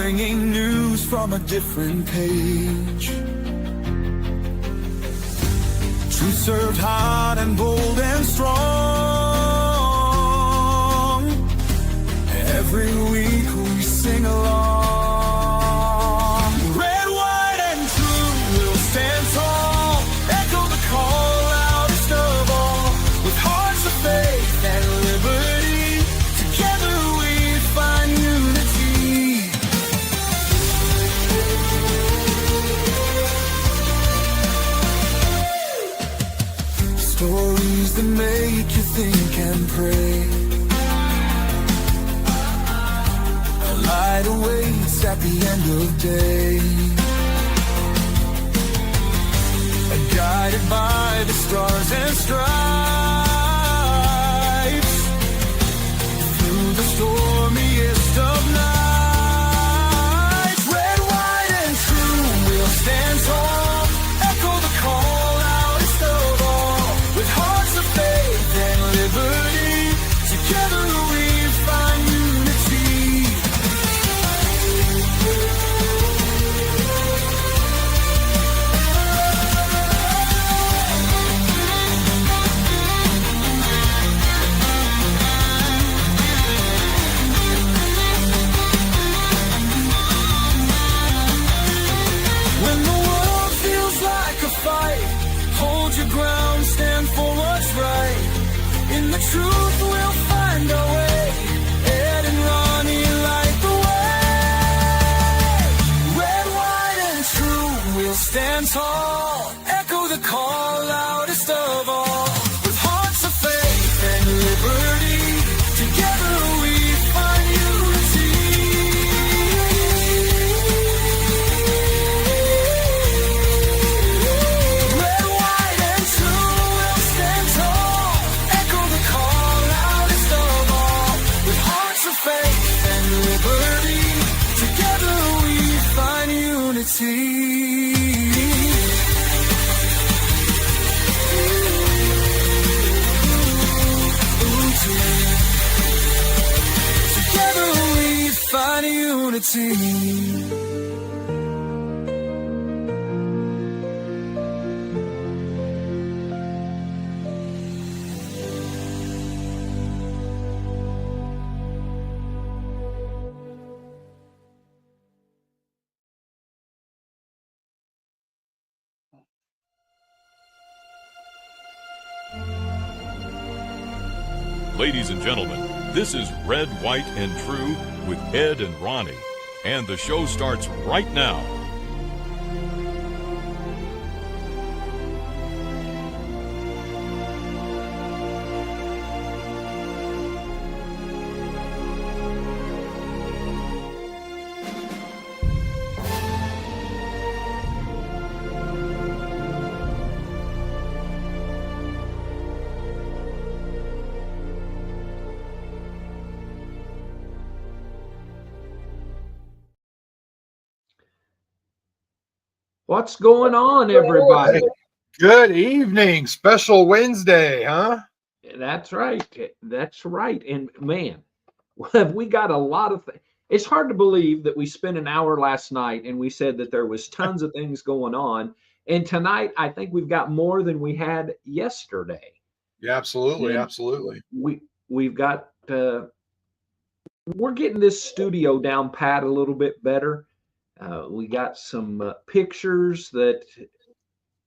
bringing news from a different page. Truth served hot and bold and strong. Every week we sing along. Red, white, and true will stand tall. Echo the call loudest of all. With hearts of faith and liberty, together we find unity. Stories that make you think and pray. A light awaits at the end of day. Guided by the stars and stripes, through the stormiest of nights. Red, white, and true will stand tall. Echo the call loudest of all. With hearts of faith and liberty, together we find unity. When the world feels like a fight, hold your ground, stand for what's right. In the truth we'll find our way. Ed and Ronnie light the way. Red, white, and true we'll stand tall. Echo the call loudest of all. With hearts of faith and liberty, together we find unity. Red, white, and true will stand tall. Echo the call loudest of all. With hearts of faith and liberty, together we find unity. Together we find unity. Ladies and gentlemen, this is Red, White, and True with Ed and Ronnie, and the show starts right now. What's going on, everybody? Good evening. Special Wednesday, huh? That's right. That's right. And man, we got a lot of things. It's hard to believe that we spent an hour last night and we said that there was tons of things going on. And tonight, I think we've got more than we had yesterday. Yeah, absolutely. And Absolutely. We've got we're getting this studio down pat a little bit better. We got some pictures that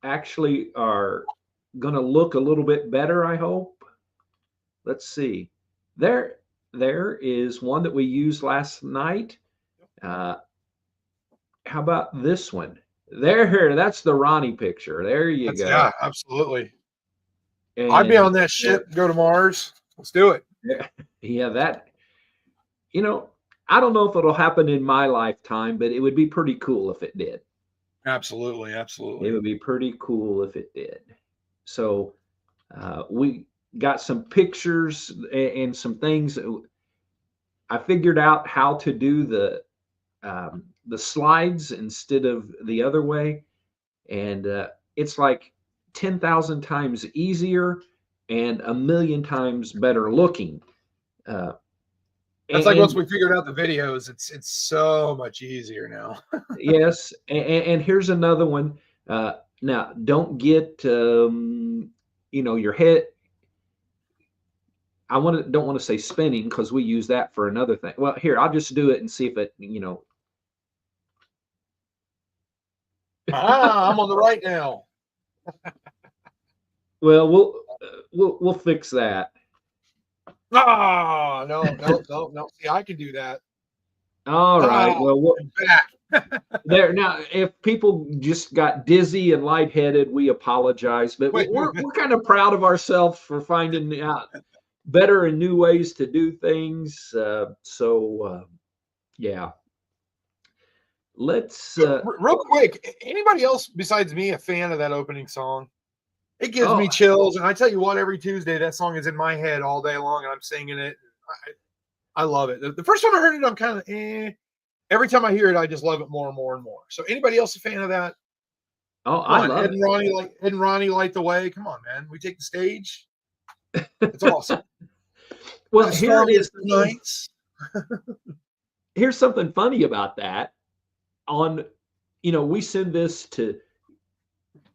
actually are going to look a little bit better, I hope. Let's see. There is one that we used last night. How about this one? That's the Ronnie picture. There you go. Yeah, absolutely. And, I'd be on that ship, go to Mars. Let's do it. Yeah, that, I don't know if it'll happen in my lifetime, but it would be pretty cool if it did. Absolutely. Absolutely. It would be pretty cool if it did. So we got some pictures and some things. I figured out how to do the slides instead of the other way. And it's like 10,000 times easier and 1,000,000 times better looking. That's like And once we figured out the videos, it's so much easier now. yes, and here's another one. Now, don't get your head. Don't want to say spinning because we use that for another thing. Well, here I'll just do it and see if it. I'm on the right now. Well, we'll fix that. Ah, no. See, I can do that. All right. Well, I'm back. there now. If people just got dizzy and lightheaded, we apologize, but Wait. we're kind of proud of ourselves for finding out better and new ways to do things. Yeah. Let's Real quick, anybody else besides me a fan of that opening song? It gives Oh. me chills, and I tell you what, every Tuesday that song is in my head all day long, and I'm singing it. I love it. The first time I heard it, I'm kind of Every time I hear it, I just love it more and more and more. So, anybody else a fan of that? Oh, Come I on, love Ed it. and Ronnie light the way. Come on, man, we take the stage. It's awesome. Well, The here it is. nights. Here's something funny about that. We send this to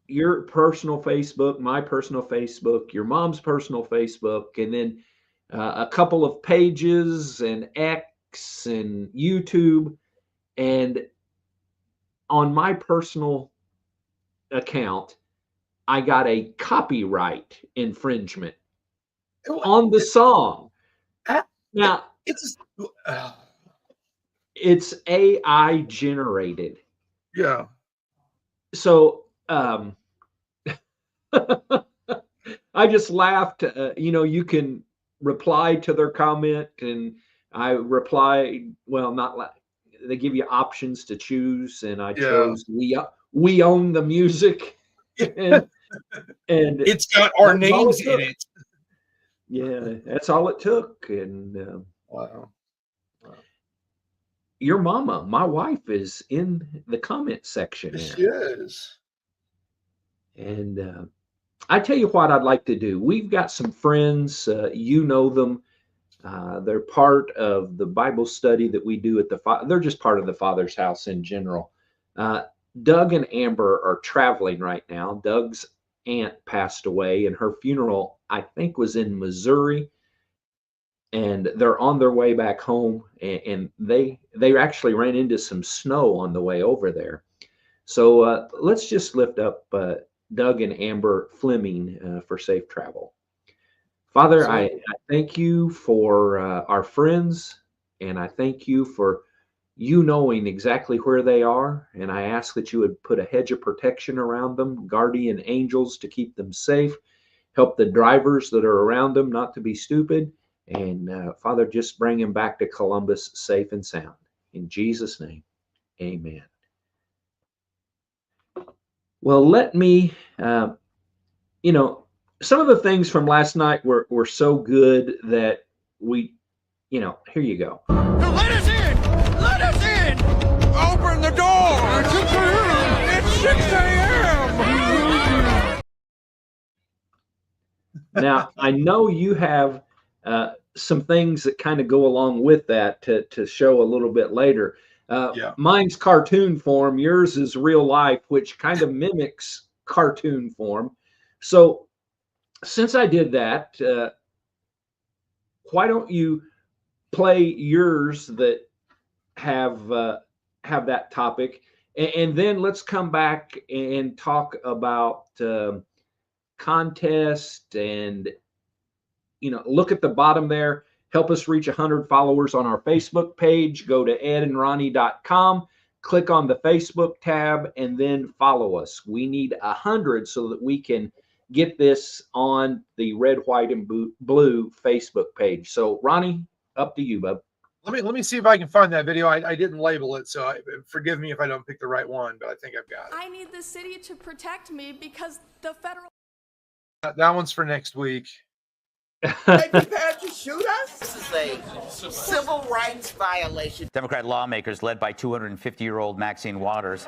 your personal Facebook, my personal Facebook, your mom's personal Facebook, and then a couple of pages and X and YouTube. And on my personal account, I got a copyright infringement on the song. Now, it's AI generated. Yeah. So I just laughed. You can reply to their comment, and I reply. Well, not they give you options to choose, and I chose we own the music, and It's got our that's all names it in took. it. Yeah, that's all it took. And Wow. your mama, my wife, is in the comment section She there. is. And I tell you what I'd like to do. We've got some friends, you know them. They're part of the Bible study that we do at they're just part of the Father's house in general. Doug and Amber are traveling right now. Doug's aunt passed away, and her funeral, I think, was in Missouri. And they're on their way back home, and they actually ran into some snow on the way over there. So let's just lift up Doug and Amber Fleming for safe travel. Father, I thank you for our friends, and I thank you for knowing exactly where they are. And I ask that you would put a hedge of protection around them, guardian angels to keep them safe, help the drivers that are around them not to be stupid. And Father, just bring them back to Columbus safe and sound. In Jesus' name, amen. Well, let me, some of the things from last night were so good that here you go. Let us in! Let us in! Open the door! It's 6 a.m. It's 6 a.m. Now, I know you have some things that kind of go along with that to show a little bit later. Mine's cartoon form. Yours is real life, which kind of mimics cartoon form. So since I did that, why don't you play yours that have that topic, and then let's come back and talk about contest, and look at the bottom there. Help us reach 100 followers on our Facebook page. Go to edandronnie.com, click on the Facebook tab, and then follow us. We need 100 so that we can get this on the Red, White, and Blue Facebook page. So, Ronnie, up to you, bub. Let me see if I can find that video. I didn't label it, so forgive me if I don't pick the right one, but I think I've got it. I need the city to protect me because the federal... That one's for next week. They prepared to shoot us? This is a civil rights violation. Democrat lawmakers led by 250-year-old Maxine Waters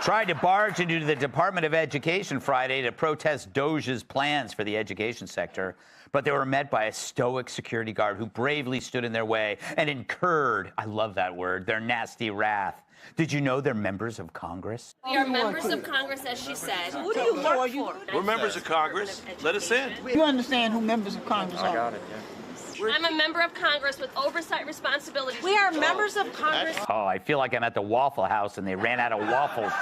tried to barge into the Department of Education Friday to protest DOJ's plans for the education sector. but they were met by a stoic security guard who bravely stood in their way and incurred, I love that word, their nasty wrath. Did you know they're members of Congress? We are members of Congress, as she said. Who do you work for? We're members of Congress. Let us in. You understand who members of Congress are? I got it, yeah. I'm a member of Congress with oversight responsibilities. We are members of Congress. Oh, I feel like I'm at the Waffle House and they ran out of waffles.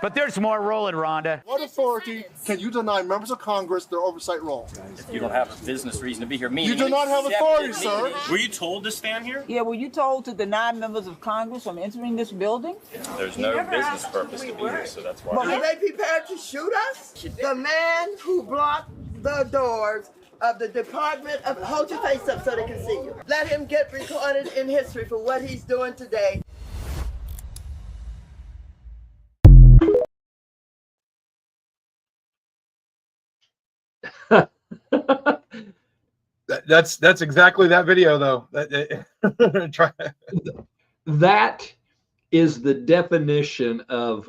But there's more rolling, Rhonda. What authority can you deny members of Congress their oversight role? If you don't have a business reason to be here, You do not have authority, sir. Were you told to stand here? Yeah, were you told to deny members of Congress from entering this building? There's no business purpose to be here, so that's why. Are they prepared to shoot us? The man who blocked the doors of the Department of... Hold your face up so they can see you. Let him get recorded in history for what he's doing today. That's exactly that video, though. Try. That is the definition of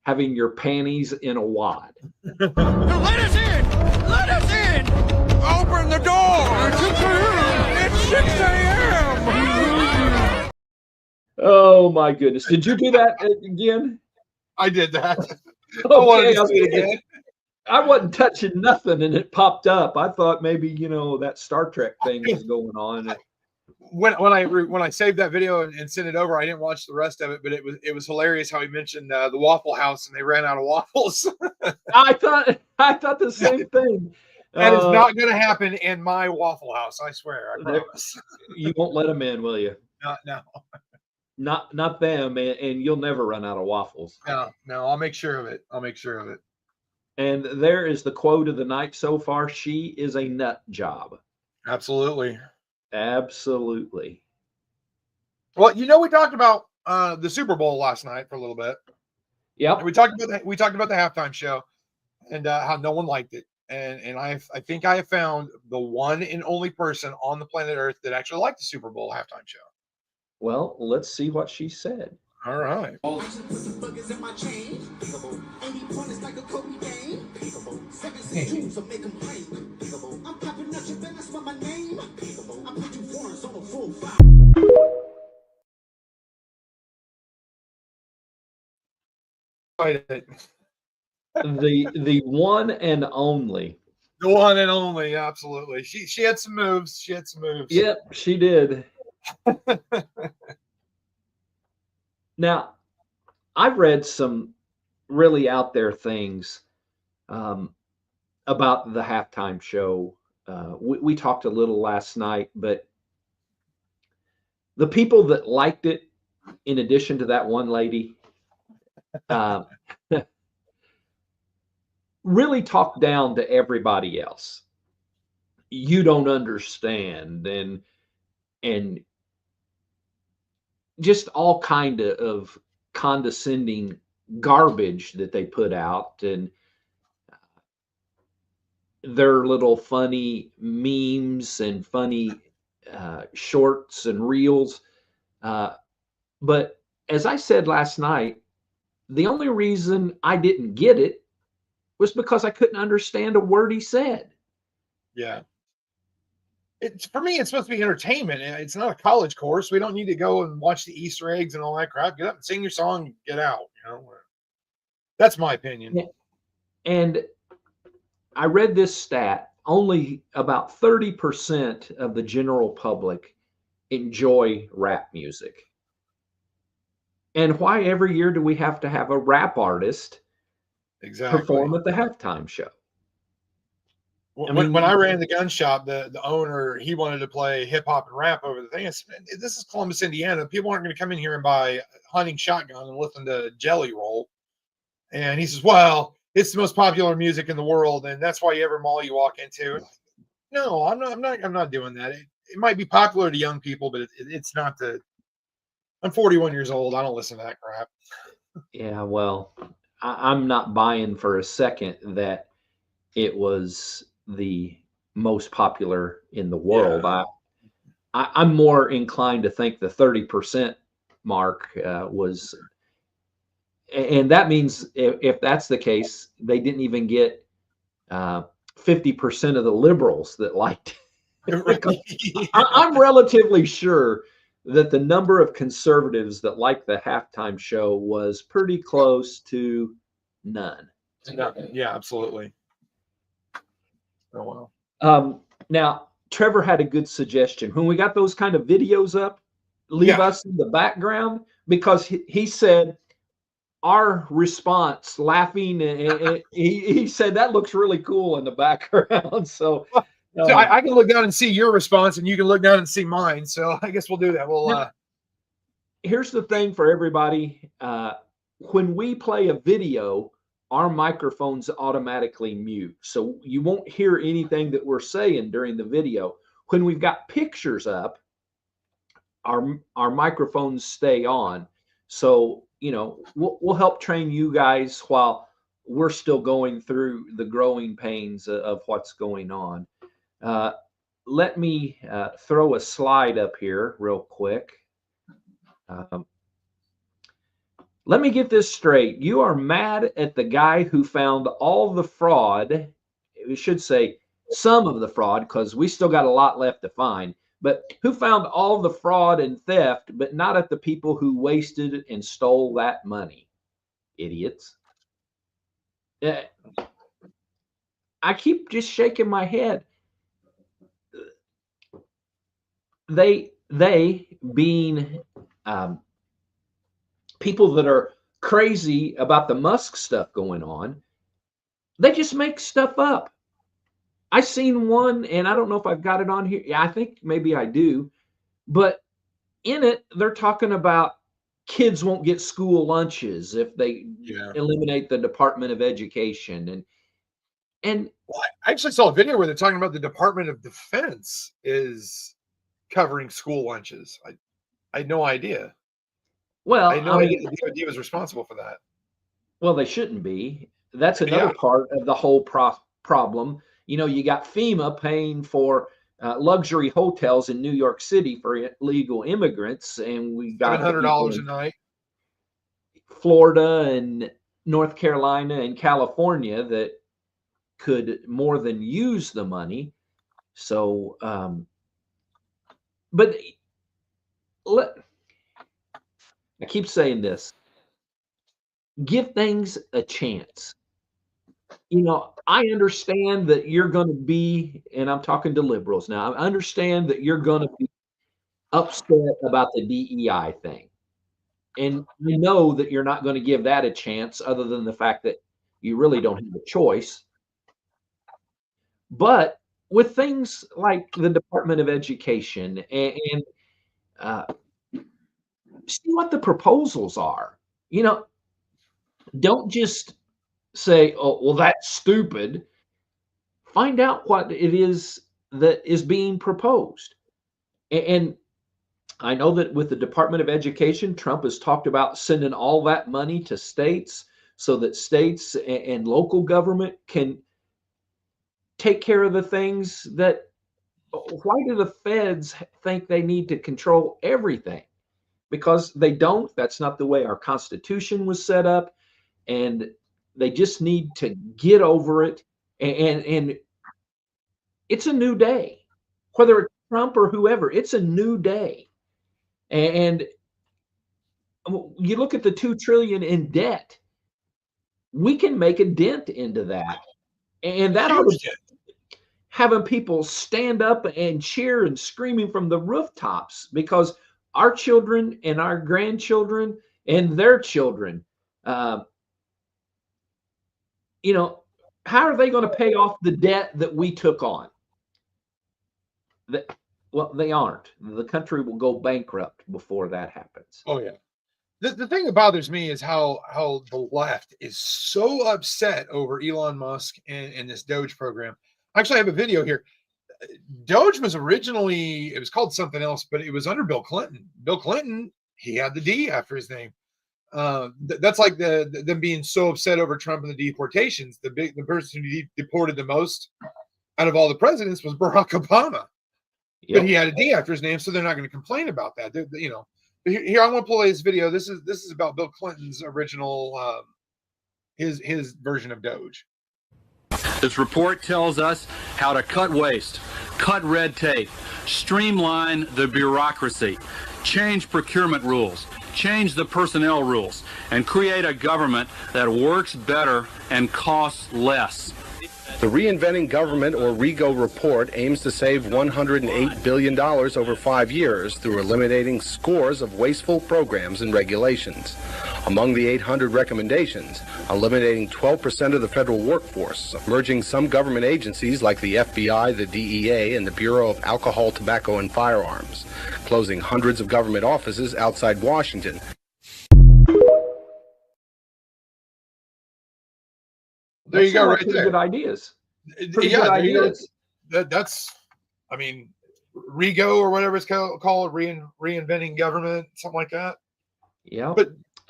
having your panties in a wad. Let us in! Let us in! Open the door! It's 6 a.m. Oh my goodness! Did you do that again? I did that. Okay, I wasn't touching nothing, and it popped up. I thought maybe that Star Trek thing was going on. When I saved that video and sent it over, I didn't watch the rest of it, but it was hilarious how he mentioned the Waffle House and they ran out of waffles. I thought the same thing. That is not going to happen in my Waffle House. I swear. I promise. You won't let them in, will you? No. Not them, and you'll never run out of waffles. No. I'll make sure of it. And there is the quote of the night so far. She is a nut job. Absolutely. Well, we talked about the Super Bowl last night for a little bit. Yeah. We talked about the halftime show and how no one liked it. And I think I have found the one and only person on the planet Earth that actually liked the Super Bowl halftime show. Well, let's see what she said. All right. The one and only. The one and only, absolutely. She had some moves. Yep, she did. Now, I've read some really out there things about the halftime show. We talked a little last night, but the people that liked it, in addition to that one lady, really talked down to everybody else. You don't understand, and just all kind of condescending garbage that they put out, and their little funny memes and funny shorts and reels. But as I said last night, the only reason I didn't get it was because I couldn't understand a word he said. Yeah. For me, it's supposed to be entertainment. It's not a college course. We don't need to go and watch the Easter eggs and all that crap. Get up and sing your song, get out. That's my opinion. And I read this stat: only about 30% of the general public enjoy rap music. And why every year do we have to have a rap artist perform at the halftime show? When I ran the gun shop, the owner, he wanted to play hip hop and rap over the thing. I said, this is Columbus, Indiana. People aren't going to come in here and buy Hunting Shotgun and listen to Jelly Roll. And he says, well, it's the most popular music in the world, and that's why every mall you walk into. No, I'm not doing that. It might be popular to young people, but it's not the. I'm 41 years old. I don't listen to that crap. Yeah, well, I'm not buying for a second that it was the most popular in the world. Yeah. I'm more inclined to think the 30% mark was, and that means if that's the case, they didn't even get 50% of the liberals that liked Right. it. I'm relatively sure that the number of conservatives that liked the halftime show was pretty close to none. No, yeah, absolutely. Oh, wow. Now, Trevor had a good suggestion. When we got those kind of videos up, leave us in the background, because he said our response, laughing, and he said that looks really cool in the background. So, So I can look down and see your response, and you can look down and see mine. So I guess we'll do that. We'll. Here's the thing for everybody: when we play a video, our microphones automatically mute, so you won't hear anything that we're saying during the video. When we've got pictures up, our microphones stay on. So, you know, we'll help train you guys while we're still going through the growing pains of what's going on. Let me throw a slide up here real quick. Let me get this straight. You are mad at the guy who found all the fraud. We should say some of the fraud, because we still got a lot left to find. But who found all the fraud and theft, but not at the people who wasted and stole that money? Idiots. I keep just shaking my head. They being people that are crazy about the Musk stuff going on, they just make stuff up. I seen one, and I don't know if I've got it on here. Yeah, I think maybe I do. But in it, they're talking about kids won't get school lunches if they eliminate the Department of Education. And well, I actually saw a video where they're talking about the Department of Defense is covering school lunches. I had no idea. Well, I had no idea the DoD was responsible for that. Well, they shouldn't be. That's another part of the whole problem. You know, you got FEMA paying for luxury hotels in New York City for illegal immigrants, and we got $700 a night. Florida and North Carolina and California that could more than use the money. So, but I keep saying this: give things a chance. You know, I understand that you're going to be, and I'm talking to liberals now, I understand that you're going to be upset about the DEI thing. And you know that you're not going to give that a chance, other than the fact that you really don't have a choice. But with things like the Department of Education and see what the proposals are. You know, don't just say, oh, well, that's stupid. Find out what it is that is being proposed. And I know that with the Department of Education, Trump has talked about sending all that money to states so that states and local government can take care of the things that, why do the feds think they need to control everything? Because they don't. That's not the way our Constitution was set up. And they just need to get over it. And it's a new day. Whether it's Trump or whoever, it's a new day. And you look at the $2 trillion in debt, we can make a dent into that. And that ought to having people stand up and cheer and screaming from the rooftops, because our children and our grandchildren and their children, you know, how are they going to pay off the debt that we took on? Well, they aren't. The country will go bankrupt before that happens. Oh, yeah. The thing that bothers me is how the left is so upset over Elon Musk and this Doge program. Actually, I have a video here. Doge was originally, it was called something else, but it was under Bill Clinton. Bill Clinton, he had the D after his name. That's like them being so upset over Trump and the deportations. The person who deported the most out of all the presidents was Barack Obama. But he had a D after his name, so they're not going to complain about that. You know, here I want to play this video. This is about Bill Clinton's original, his version of Doge. This report tells us how to cut waste, cut red tape, streamline the bureaucracy, change procurement rules, change the personnel rules, and create a government that works better and costs less. The Reinventing Government, or RIGO report, aims to save $108 billion over 5 years through eliminating scores of wasteful programs and regulations. Among the 800 recommendations, eliminating 12% of the federal workforce, merging some government agencies like the FBI, the DEA, and the Bureau of Alcohol, Tobacco, and Firearms, closing hundreds of government offices outside Washington. There you go, right there. Good ideas. Pretty Yeah, good there you go. ideas. That's, I mean, RIGO or whatever it's called, Reinventing Government, something like that. Yeah. But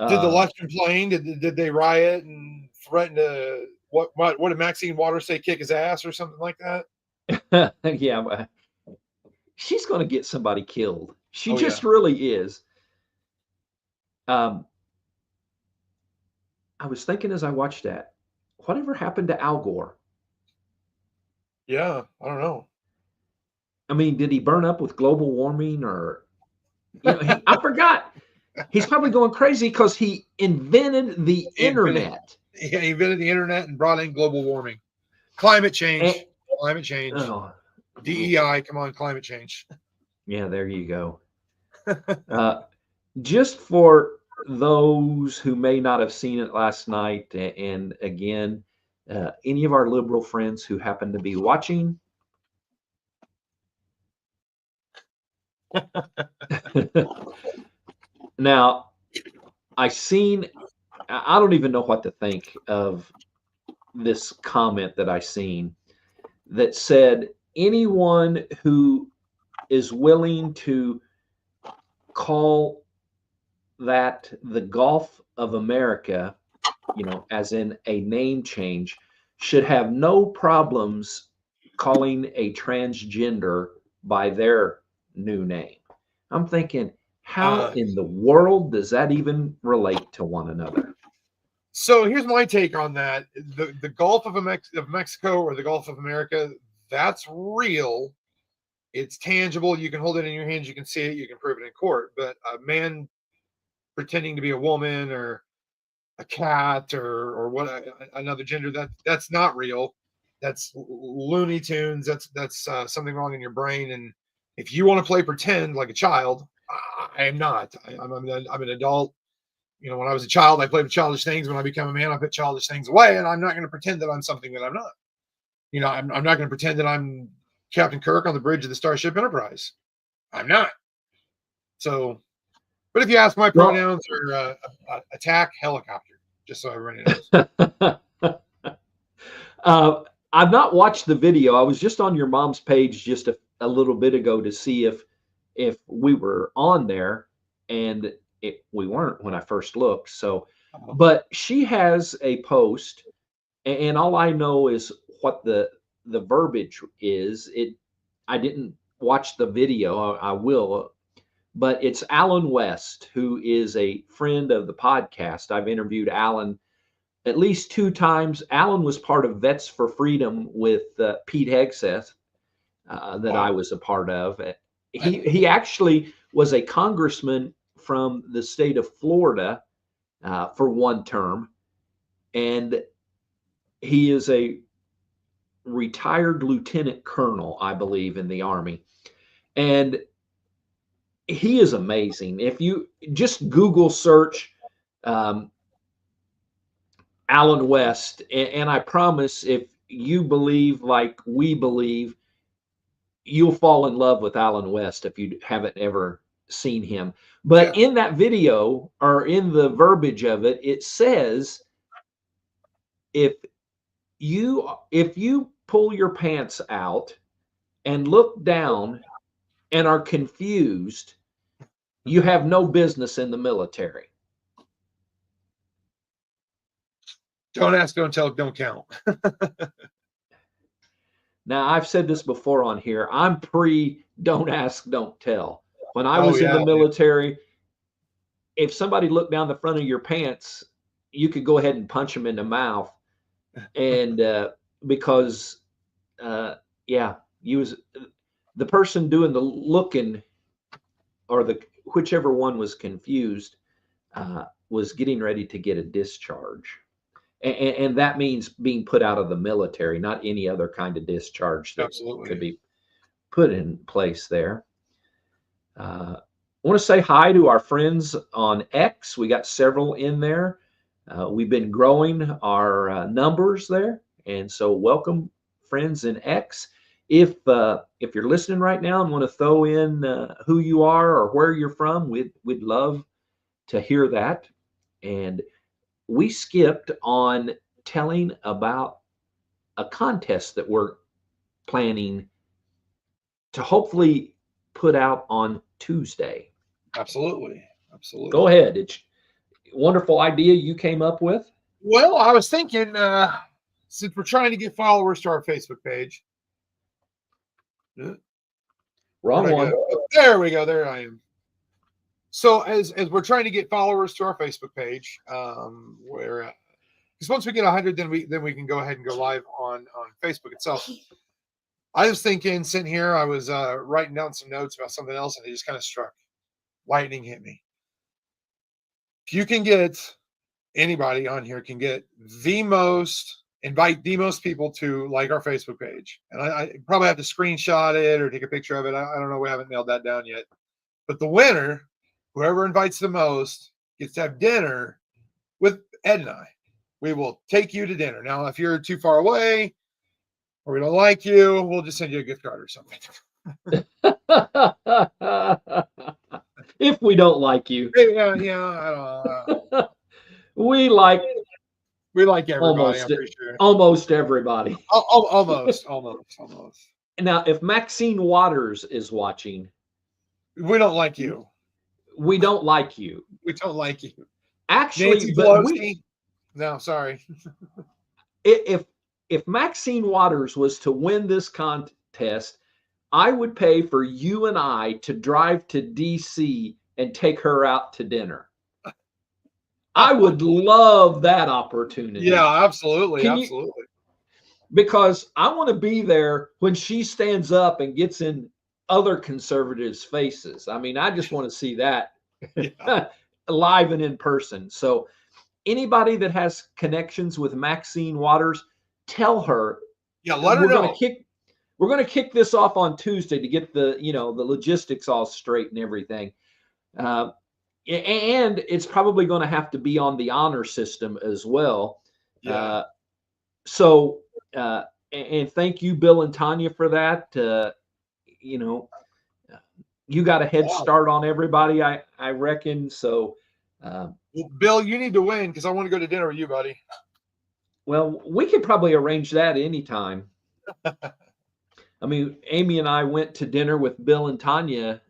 did the left complain? Did they riot and threaten to what did Maxine Waters say? Kick his ass or something like that? Yeah, but she's going to get somebody killed. She Oh, just yeah. really is. I was thinking as I watched that, whatever happened to Al Gore? Yeah, I don't know. I mean, did he burn up with global warming, or I forgot. He's probably going crazy because he invented the internet. Yeah, he invented the internet and brought in global warming, climate change, climate change, Oh, DEI. Come on, climate change. yeah, there you go. Just for those who may not have seen it last night, and again, any of our liberal friends who happen to be watching, now I don't even know what to think of this comment that I seen that said anyone who is willing to call that the Gulf of America, as in a name change, should have no problems calling a transgender by their new name. I'm thinking, how in the world does that even relate to one another? So here's my take on that. The Gulf of Mexico or the Gulf of America, that's real. It's tangible. You can hold it in your hands. You can see it. You can prove it in court. But a man pretending to be a woman or a cat or what another gender, that's not real. That's Looney Tunes. That's something wrong in your brain. And if you want to play pretend like a child, I am not. I'm an adult. When I was a child, I played with childish things. When I become a man, I put childish things away, and I'm not going to pretend that I'm something that I'm not. I'm not going to pretend that I'm Captain Kirk on the bridge of the Starship Enterprise. I'm not. So, but if you ask, my pronouns are attack helicopter, just so everybody knows. I've not watched the video. I was just on your mom's page just a little bit ago to see if we were on there, and we weren't when I first looked. So, but she has a post, and all I know is what the verbiage is. I didn't watch the video. I will, but it's Alan West, who is a friend of the podcast. I've interviewed Alan at least 2 times. Alan was part of Vets for Freedom with Pete Hegseth that I was a part of. He actually was a congressman from the state of Florida for one term, and he is a retired lieutenant colonel, I believe, in the Army. And he is amazing. If you just Google search Alan West, and I promise if you believe like we believe, you'll fall in love with Alan West if you haven't ever seen him. But in that video, or in the verbiage of it, it says if you pull your pants out and look down and are confused, you have no business in the military. Don't ask, don't tell, don't count. Now, I've said this before on here. I'm pre don't ask, don't tell. When I was in the military, if somebody looked down the front of your pants, you could go ahead and punch them in the mouth. And because yeah, you was the person doing the looking, or the whichever one was confused, was getting ready to get a discharge. And that means being put out of the military, not any other kind of discharge that could be put in place there. I want to say hi to our friends on X. We got several in there. We've been growing our numbers there, and so welcome, friends in X. If you're listening right now and want to throw in who you are or where you're from, we'd love to hear that. And we skipped on telling about a contest that we're planning to hopefully put out on Tuesday. Absolutely. Absolutely. Go ahead. It's a wonderful idea you came up with. Well, I was thinking, since we're trying to get followers to our Facebook page. Wrong one. There we go. There I am. So as we're trying to get followers to our Facebook page, where because once we get 100, then we can go ahead and go live on Facebook itself. I was thinking, sitting here, I was writing down some notes about something else, and it just kind of struck. Lightning hit me. If you can get anybody on here, can get invite the most people to like our Facebook page, and I probably have to screenshot it or take a picture of it. I don't know. We haven't nailed that down yet. But the winner, whoever invites the most, gets to have dinner with Ed and I. We will take you to dinner. Now, if you're too far away or we don't like you, we'll just send you a gift card or something. If we don't like you. Yeah, I don't know. We like everybody, I'm pretty sure. Almost everybody. Almost. Now, if Maxine Waters is watching, we don't like you. We don't like you. We don't like you. Actually, no, sorry. If Maxine Waters was to win this contest, I would pay for you and I to drive to DC and take her out to dinner. I would love that opportunity. Yeah, absolutely. Absolutely. Because I want to be there when she stands up and gets in other conservatives' faces. I mean, I just want to see that live and in person. So anybody that has connections with Maxine Waters, tell her. Yeah, let her know. We're going to kick this off on Tuesday to get the logistics all straight and everything. And it's probably going to have to be on the honor system as well. Yeah. And thank you, Bill and Tanya, for that. You got a head start on everybody, I reckon. So, well, Bill, you need to win because I want to go to dinner with you, buddy. Well, we could probably arrange that anytime. I mean, Amy and I went to dinner with Bill and Tanya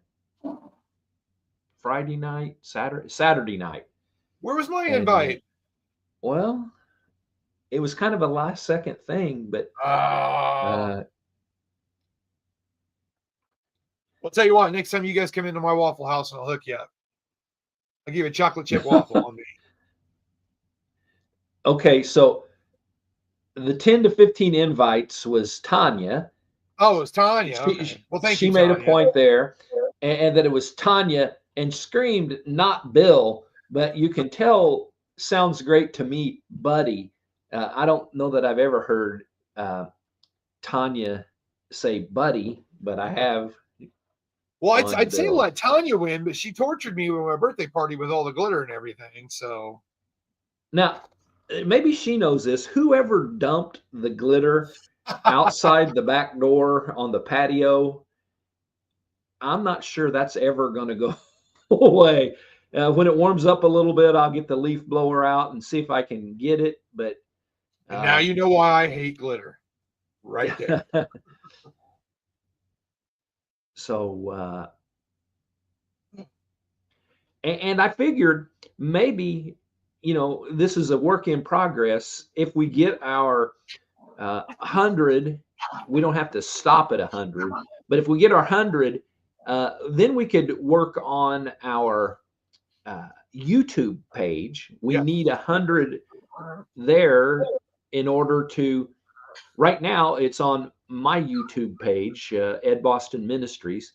Friday night, Saturday night. Where was my invite? Well, it was kind of a last second thing, but I'll tell you what, next time you guys come into my Waffle House, and I'll hook you up. I'll give you a chocolate chip waffle on me. Okay, so the 10 to 15 invites was Tanya. Oh, it was Tanya. Okay. Well, thank you. She made a point there, and that it was Tanya, and screamed, not Bill, but you can tell sounds great to me, buddy. I don't know that I've ever heard Tanya say buddy, but I have. Well, I'd say let Tanya win, but she tortured me with my birthday party with all the glitter and everything. So now maybe she knows this. Whoever dumped the glitter outside the back door on the patio, I'm not sure that's ever going to go away. When it warms up a little bit, I'll get the leaf blower out and see if I can get it. But and now you know why I hate glitter, right there. So, and I figured maybe, this is a work in progress. If we get our 100, we don't have to stop at 100. But if we get our 100, then we could work on our YouTube page. We need 100 there in order to right now it's on my YouTube page, Ed Boston Ministries.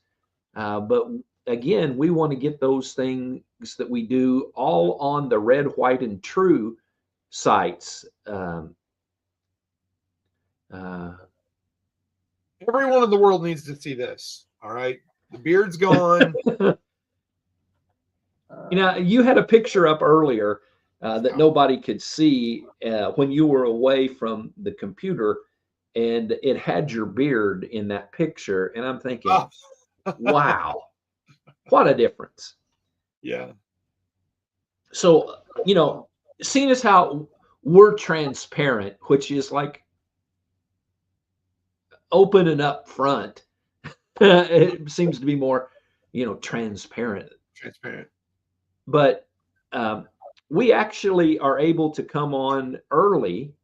But again, we want to get those things that we do all on the Red, White, and True sites. Everyone in the world needs to see this. All right. The beard's gone. You know, you had a picture up earlier that nobody could see when you were away from the computer, and it had your beard in that picture. And I'm thinking, wow, what a difference. Yeah. So, you know, seeing as how we're transparent, which is like open and up front, it seems to be more, you know, transparent. But we actually are able to come on early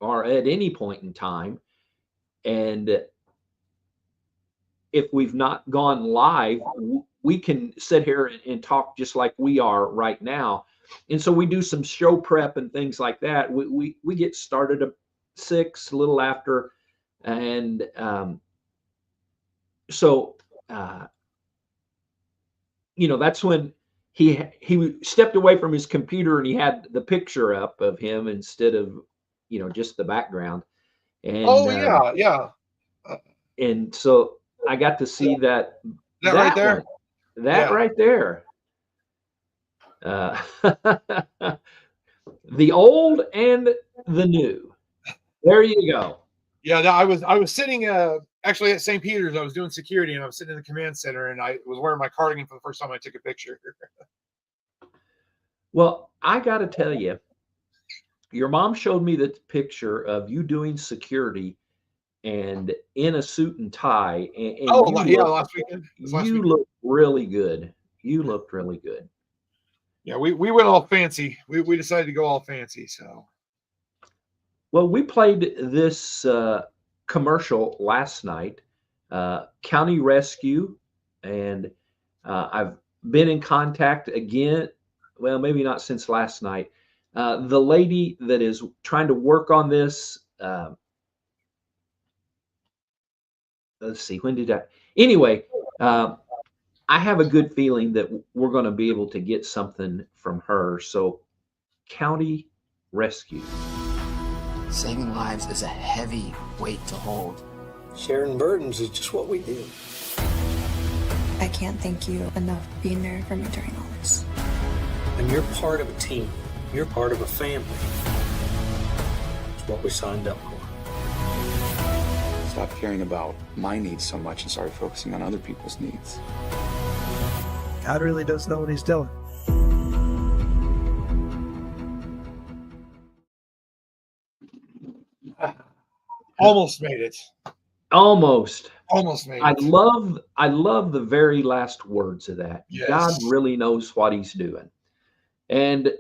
or at any point in time. And if we've not gone live, we can sit here and talk just like we are right now. And so we do some show prep and things like that. We get started at 6, a little after. And you know, that's when he stepped away from his computer and he had the picture up of him instead of, you know, just the background. And yeah. And so I got to see that right there. Right there. The old and the new. There you go. Yeah, no, I was sitting actually at St. Peter's. I was doing security and I was sitting in the command center and I was wearing my cardigan for the first time I took a picture. Well, I got to tell you, your mom showed me the picture of you doing security and in a suit and tie. And last weekend. You looked really good. You looked really good. Yeah, we went all fancy. We decided to go all fancy. So, well, we played this commercial last night, County Rescue, and I've been in contact again. Well, maybe not since last night. The lady that is trying to work on this. Let's see, when did I? Anyway, I have a good feeling that we're going to be able to get something from her. So, County Rescue. Saving lives is a heavy weight to hold. Sharing burdens is just what we do. I can't thank you enough for being there for me during all this. And you're part of a team. You're part of a family. It's what we signed up for. Stopped caring about my needs so much and started focusing on other people's needs. God really does know what he's doing. Almost made it. Almost made it. I love the very last words of that. Yes. God really knows what he's doing. And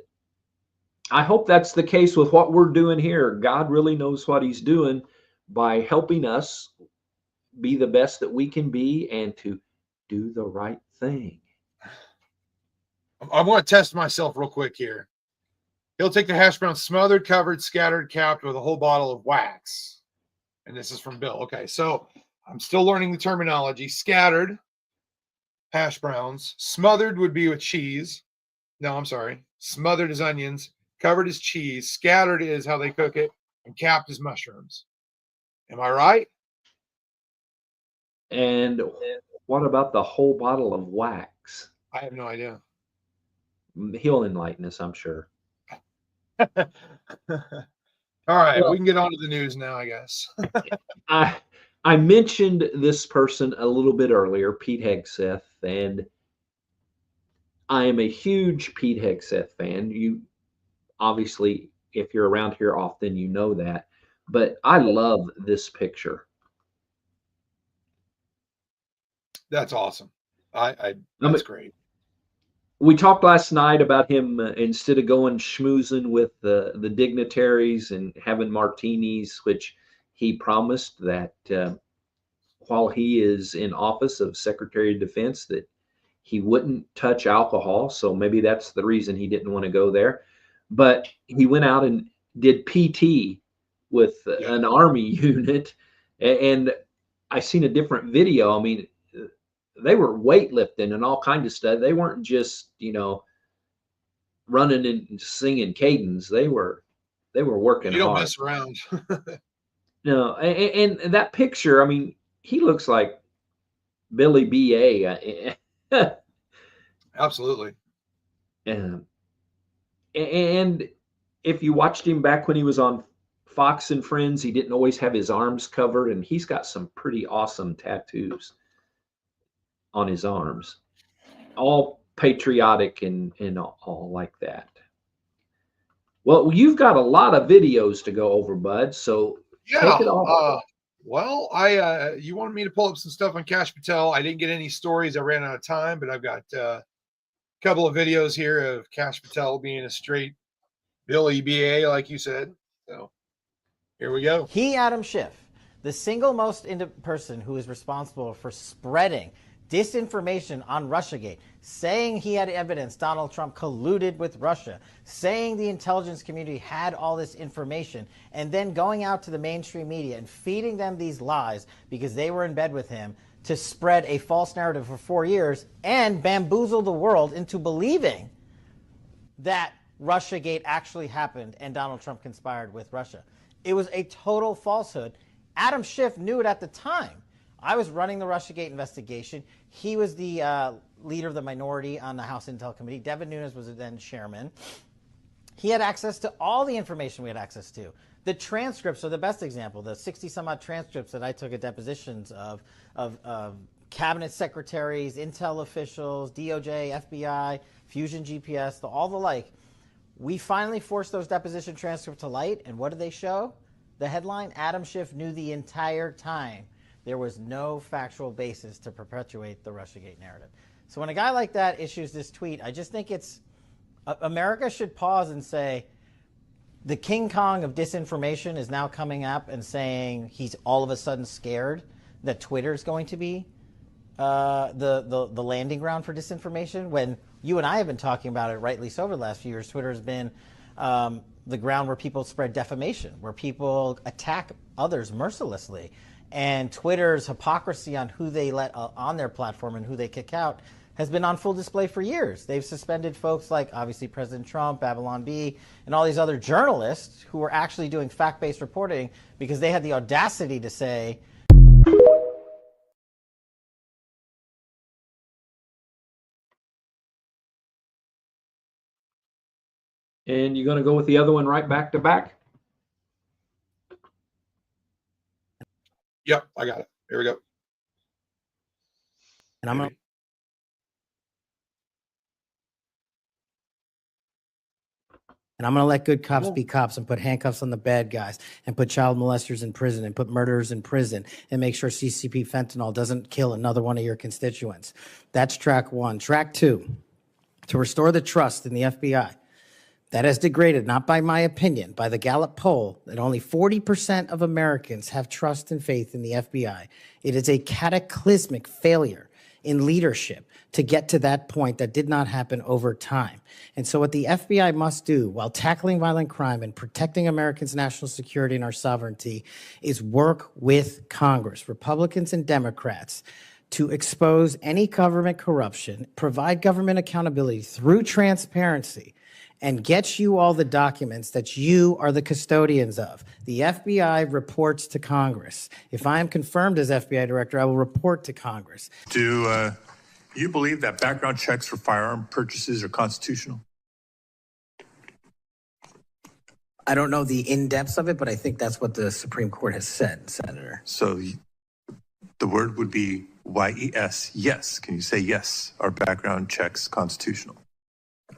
I hope that's the case with what we're doing here. God really knows what he's doing by helping us be the best that we can be and to do the right thing. I want to test myself real quick here. He'll take the hash brown smothered, covered, scattered, capped with a whole bottle of wax. And this is from Bill. Okay, so I'm still learning the terminology. Scattered, hash browns. Smothered would be with cheese. No, I'm sorry. Smothered is onions. Covered is cheese. Scattered is how they cook it. And capped is mushrooms. Am I right? And what about the whole bottle of wax? I have no idea. He'll enlighten us, I'm sure. All right, we can get on to the news now, I guess. I mentioned this person a little bit earlier, Pete Hegseth, and I am a huge Pete Hegseth fan. You obviously, if you're around here often, you know that. But I love this picture. That's awesome. That's great. We talked last night about him instead of going schmoozing with the dignitaries and having martinis, which he promised that while he is in office of Secretary of Defense, that he wouldn't touch alcohol. So maybe that's the reason he didn't want to go there. But he went out and did PT with an army unit. And I seen a different video. I mean, they were weightlifting and all kinds of stuff. They weren't just, running and singing cadence. They were working You don't hard. mess around. No, and that picture, I mean, he looks like Billy B.A. Absolutely. And if you watched him back when he was on Fox and Friends, he didn't always have his arms covered, and he's got some pretty awesome tattoos on his arms, all patriotic and all like that. Well, you've got a lot of videos to go over, bud, so take it off. Well, you wanted me to pull up some stuff on Kash Patel. I didn't get any stories. I ran out of time, but I've got a couple of videos here of Kash Patel being a straight Billy B.A., like you said. So here we go. He, Adam Schiff, the single most person who is responsible for spreading disinformation on Russiagate, saying he had evidence Donald Trump colluded with Russia, saying the intelligence community had all this information, and then going out to the mainstream media and feeding them these lies because they were in bed with him to spread a false narrative for 4 years and bamboozle the world into believing that Russiagate actually happened and Donald Trump conspired with Russia. It was a total falsehood. Adam Schiff knew it at the time. I was running the Russiagate investigation. He was the leader of the minority on the House Intel Committee. Devin Nunes was then chairman. He had access to all the information we had access to. The transcripts are the best example. The 60-some-odd transcripts that I took at depositions of cabinet secretaries, Intel officials, DOJ, FBI, Fusion GPS, all the like. We finally forced those deposition transcripts to light, and what did they show? The headline, Adam Schiff knew the entire time there was no factual basis to perpetuate the Russiagate narrative. So when a guy like that issues this tweet, I just think America should pause and say, the King Kong of disinformation is now coming up and saying he's all of a sudden scared that Twitter is going to be the landing ground for disinformation, when you and I have been talking about it, rightly so, over the last few years. Twitter has been the ground where people spread defamation, where people attack others mercilessly. And Twitter's hypocrisy on who they let on their platform and who they kick out has been on full display for years. They've suspended folks like, obviously, President Trump, Babylon Bee, and all these other journalists who were actually doing fact-based reporting because they had the audacity to say, And you're going to go with the other one right back to back? Yep, I got it. Here we go. And I'm going to let good cops be cops and put handcuffs on the bad guys and put child molesters in prison and put murderers in prison and make sure CCP fentanyl doesn't kill another one of your constituents. That's track one. Track two, to restore the trust in the FBI. That has degraded, not by my opinion, by the Gallup poll, that only 40% of Americans have trust and faith in the FBI. It is a cataclysmic failure in leadership to get to that point that did not happen over time. And so what the FBI must do while tackling violent crime and protecting Americans' national security and our sovereignty is work with Congress, Republicans and Democrats, to expose any government corruption, provide government accountability through transparency, and get you all the documents that you are the custodians of. The FBI reports to Congress. If I am confirmed as FBI director, I will report to Congress. Do you believe that background checks for firearm purchases are constitutional? I don't know the in-depths of it, but I think that's what the Supreme Court has said, Senator. So the word would be YES, yes. Can you say yes, are background checks constitutional?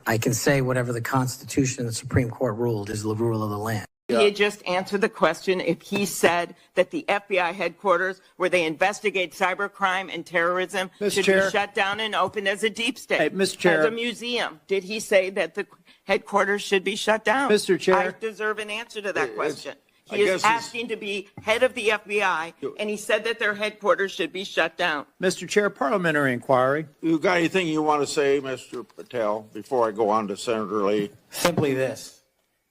I can say whatever the Constitution and the Supreme Court ruled is the rule of the land. He had just answered the question if he said that the FBI headquarters where they investigate cybercrime and terrorism should be shut down and opened as a deep state, Mr. Chair. as a museum. Did he say that the headquarters should be shut down? Mr. Chair. I deserve an answer to that question. He is asking to be head of the FBI, and he said that their headquarters should be shut down. Mr. Chair, parliamentary inquiry. You got anything you want to say, Mr. Patel, before I go on to Senator Lee? Simply this.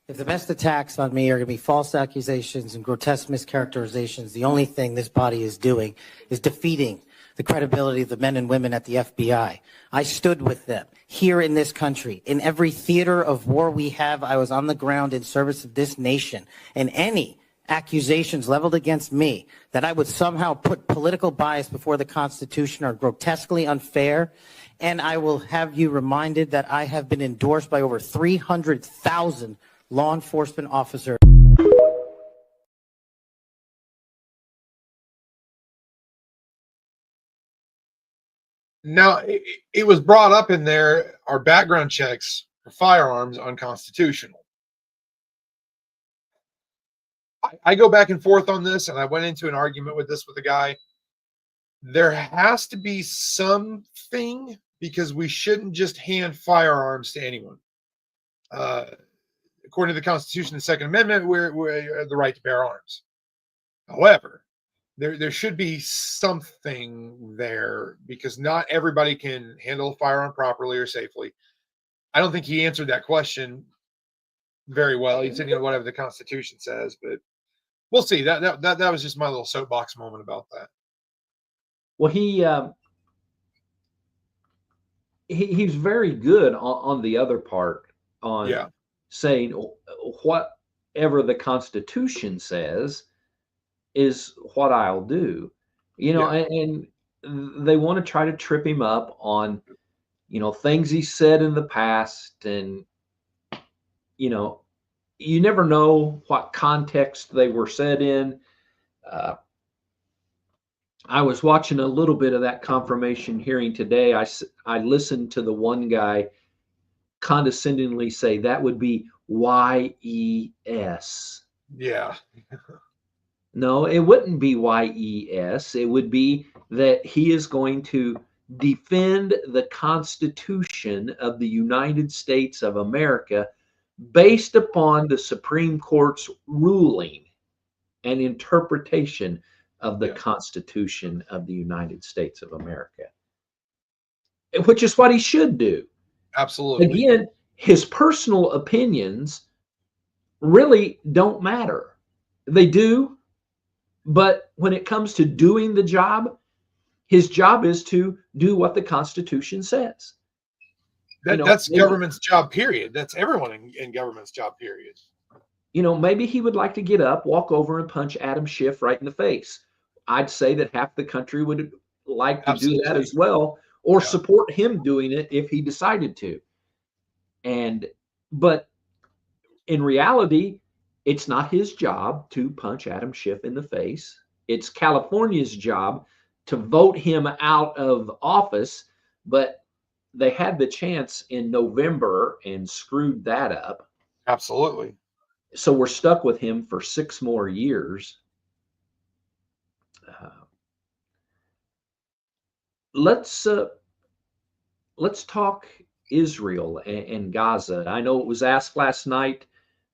If the best attacks on me are going to be false accusations and grotesque mischaracterizations, the only thing this body is doing is defeating the credibility of the men and women at the FBI. I stood with them here in this country. In every theater of war we have, I was on the ground in service of this nation. And any accusations leveled against me that I would somehow put political bias before the Constitution are grotesquely unfair. And I will have you reminded that I have been endorsed by over 300,000 law enforcement officers. Now, it was brought up in there, our background checks for firearms unconstitutional. I go back and forth on this, and I went into an argument with a guy. There has to be something, because we shouldn't just hand firearms to anyone. According to the Constitution, the Second Amendment, we're the right to bear arms. However, there should be something there, because not everybody can handle a firearm properly or safely. I don't think he answered that question very well. He said, whatever the Constitution says, but we'll see. That was just my little soapbox moment about that. Well, he's very good on the other part, on saying whatever the Constitution says is what I'll do, and they want to try to trip him up on, things he said in the past. And, you never know what context they were said in. I was watching a little bit of that confirmation hearing today. I listened to the one guy condescendingly say that would be YES. Yeah. No, it wouldn't be YES. It would be that he is going to defend the Constitution of the United States of America based upon the Supreme Court's ruling and interpretation of the Constitution of the United States of America, which is what he should do. Absolutely. Again, his personal opinions really don't matter. They do, but when it comes to doing the job, his job is to do what the Constitution says. That's government's job, period. That's everyone in government's job, period. Maybe he would like to get up, walk over, and punch Adam Schiff right in the face. I'd say that half the country would like to do that as well, or support him doing it if he decided to. But in reality, it's not his job to punch Adam Schiff in the face. It's California's job to vote him out of office, but they had the chance in November and screwed that up. Absolutely. So we're stuck with him for 6 more years. Let's talk Israel and Gaza. I know it was asked last night,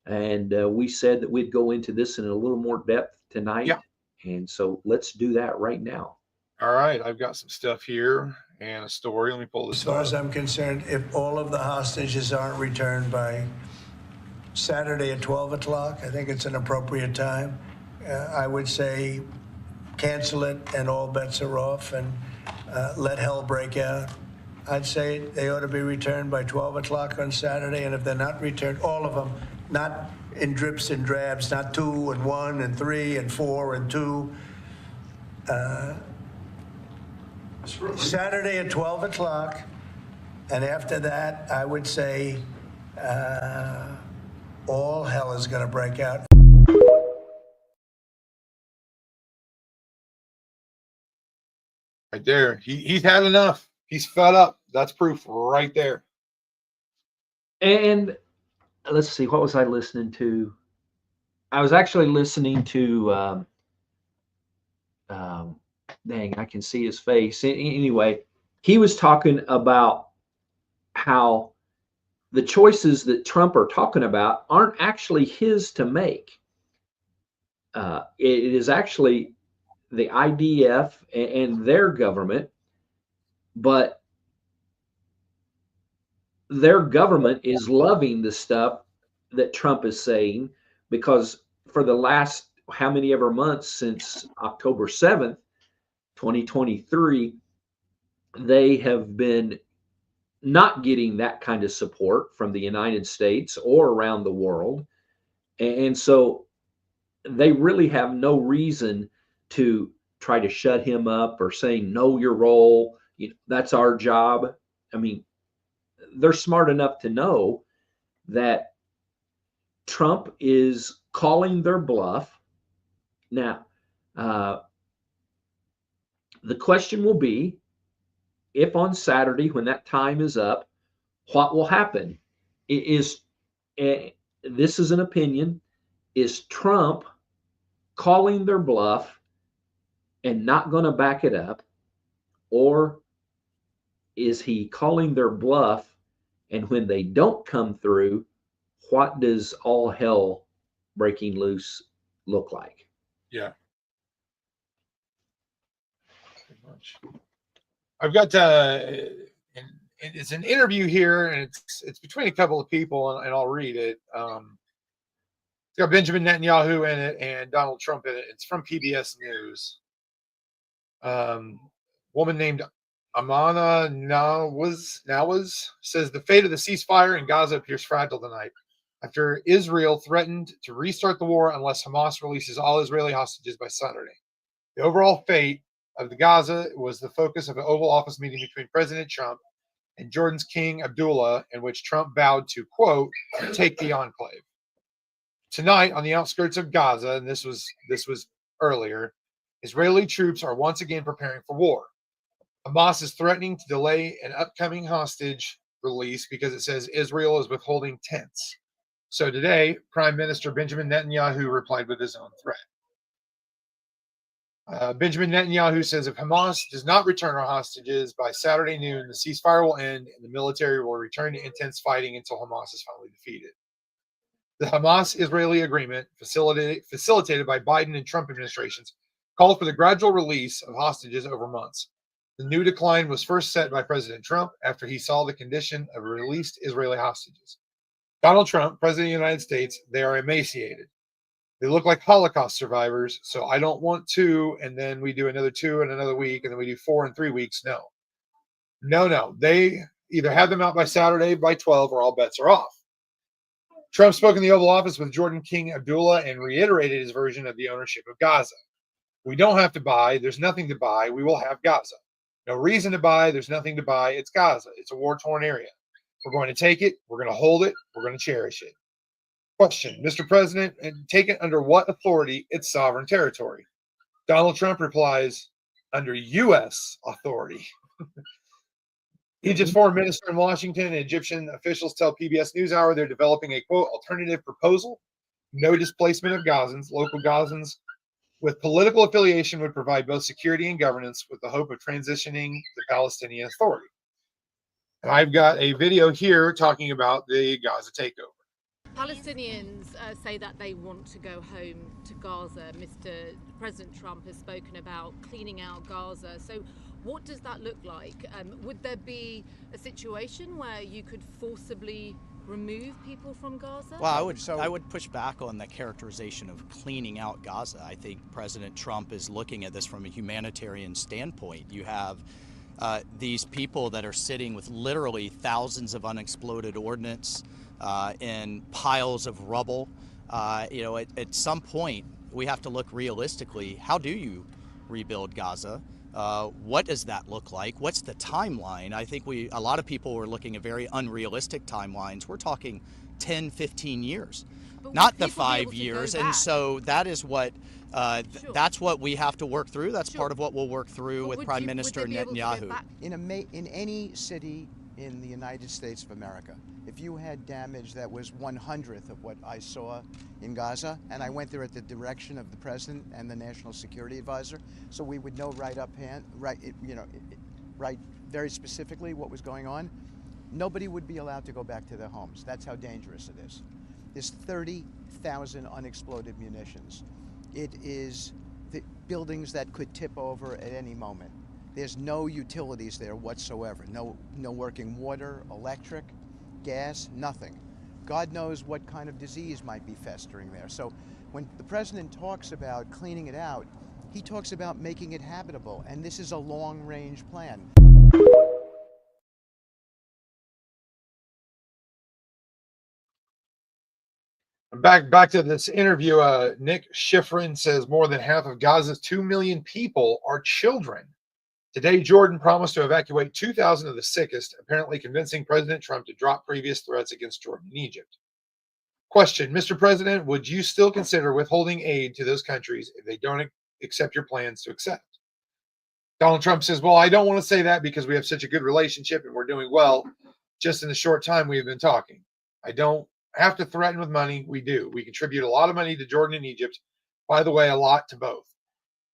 and we said that we'd go into this in a little more depth tonight. Yeah. And so let's do that right now. All right. I've got some stuff here and a story. Let me pull this As far up. as I'm concerned, if all of the hostages aren't returned by Saturday at 12 o'clock, I think it's an appropriate time. I would say cancel it and all bets are off, and let hell break out. I'd say they ought to be returned by 12 o'clock on Saturday, and if they're not returned, all of them, not in drips and drabs, not 2 and 1 and 3 and 4 and 2. Saturday at 12 o'clock, and after that, I would say all hell is going to break out. Right there. He's had enough. He's fed up. That's proof right there. And let's see, what was I listening to? I was actually listening to, dang, I can see his face. Anyway, he was talking about how the choices that Trump are talking about aren't actually his to make. It is actually the IDF and their government, but their government is loving the stuff that Trump is saying, because for the last how many ever months since October 7th, 2023, they have been not getting that kind of support from the United States or around the world. And so they really have no reason to try to shut him up or saying, know your role. That's our job. I mean, they're smart enough to know that Trump is calling their bluff. Now, the question will be, if on Saturday, when that time is up, what will happen? This is an opinion. Is Trump calling their bluff and not going to back it up? Or is he calling their bluff, and when they don't come through, what does all hell breaking loose look like? Yeah. Pretty much. I've got it's an interview here, and it's between a couple of people, and I'll read it. It's got Benjamin Netanyahu in it and Donald Trump in it. It's from PBS News. Woman named Amana Nawaz says the fate of the ceasefire in Gaza appears fragile tonight after Israel threatened to restart the war unless Hamas releases all Israeli hostages by Saturday. The overall fate of the Gaza was the focus of an Oval Office meeting between President Trump and Jordan's King Abdullah, in which Trump vowed to, quote, take the enclave. Tonight, on the outskirts of Gaza, and this was earlier, Israeli troops are once again preparing for war. Hamas is threatening to delay an upcoming hostage release because it says Israel is withholding tents. So today, Prime Minister Benjamin Netanyahu replied with his own threat. Benjamin Netanyahu says if Hamas does not return our hostages by Saturday noon, the ceasefire will end and the military will return to intense fighting until Hamas is finally defeated. The Hamas-Israeli agreement, facilitated by Biden and Trump administrations, called for the gradual release of hostages over months. The new decline was first set by President Trump after he saw the condition of released Israeli hostages. Donald Trump, President of the United States, they are emaciated. They look like Holocaust survivors, so I don't want 2, and then we do another 2 in another week, and then we do 4 in 3 weeks. No. They either have them out by Saturday by 12 or all bets are off. Trump spoke in the Oval Office with Jordan King Abdullah and reiterated his version of the ownership of Gaza. We don't have to buy. There's nothing to buy. We will have Gaza. No reason to buy. There's nothing to buy. It's Gaza. It's a war-torn area. We're going to take it. We're going to hold it. We're going to cherish it. Question, Mr. President, and take it under what authority? It's sovereign territory. Donald Trump replies, under U.S. authority. Egypt's foreign minister in Washington and Egyptian officials tell PBS NewsHour they're developing a, quote, alternative proposal. No displacement of Gazans. Local Gazans with political affiliation would provide both security and governance with the hope of transitioning the Palestinian Authority. And I've got a video here talking about the Gaza takeover. Palestinians say that they want to go home to Gaza. President Trump has spoken about cleaning out Gaza. So what does that look like? Would there be a situation where you could forcibly remove people from Gaza? Well, I would push back on the characterization of cleaning out Gaza. I think President Trump is looking at this from a humanitarian standpoint. You have these people that are sitting with literally thousands of unexploded ordnance in piles of rubble. At some point, we have to look realistically. How do you rebuild Gaza? What does that look like? What's the timeline? I think a lot of people were looking at very unrealistic timelines. We're talking 10, 15 years, not the 5 years. And so that is what that's what we have to work through. That's part of what we'll work through with Prime Minister Netanyahu. In any city in the United States of America, if you had damage that was 1/100th of what I saw in Gaza, and I went there at the direction of the president and the national security advisor, so we would know right very specifically what was going on, nobody would be allowed to go back to their homes. That's how dangerous it is. There's 30,000 unexploded munitions. It is the buildings that could tip over at any moment. There's no utilities there whatsoever. No working water, electric, gas, nothing. God knows what kind of disease might be festering there. So when the president talks about cleaning it out, he talks about making it habitable, and this is a long-range plan. Back to this interview. Nick Schifrin says more than half of Gaza's 2 million people are children. Today, Jordan promised to evacuate 2,000 of the sickest, apparently convincing President Trump to drop previous threats against Jordan and Egypt. Question, Mr. President, would you still consider withholding aid to those countries if they don't accept your plans to accept? Donald Trump says, well, I don't want to say that because we have such a good relationship and we're doing well just in the short time we've been talking. I don't have to threaten with money. We do. We contribute a lot of money to Jordan and Egypt. By the way, a lot to both.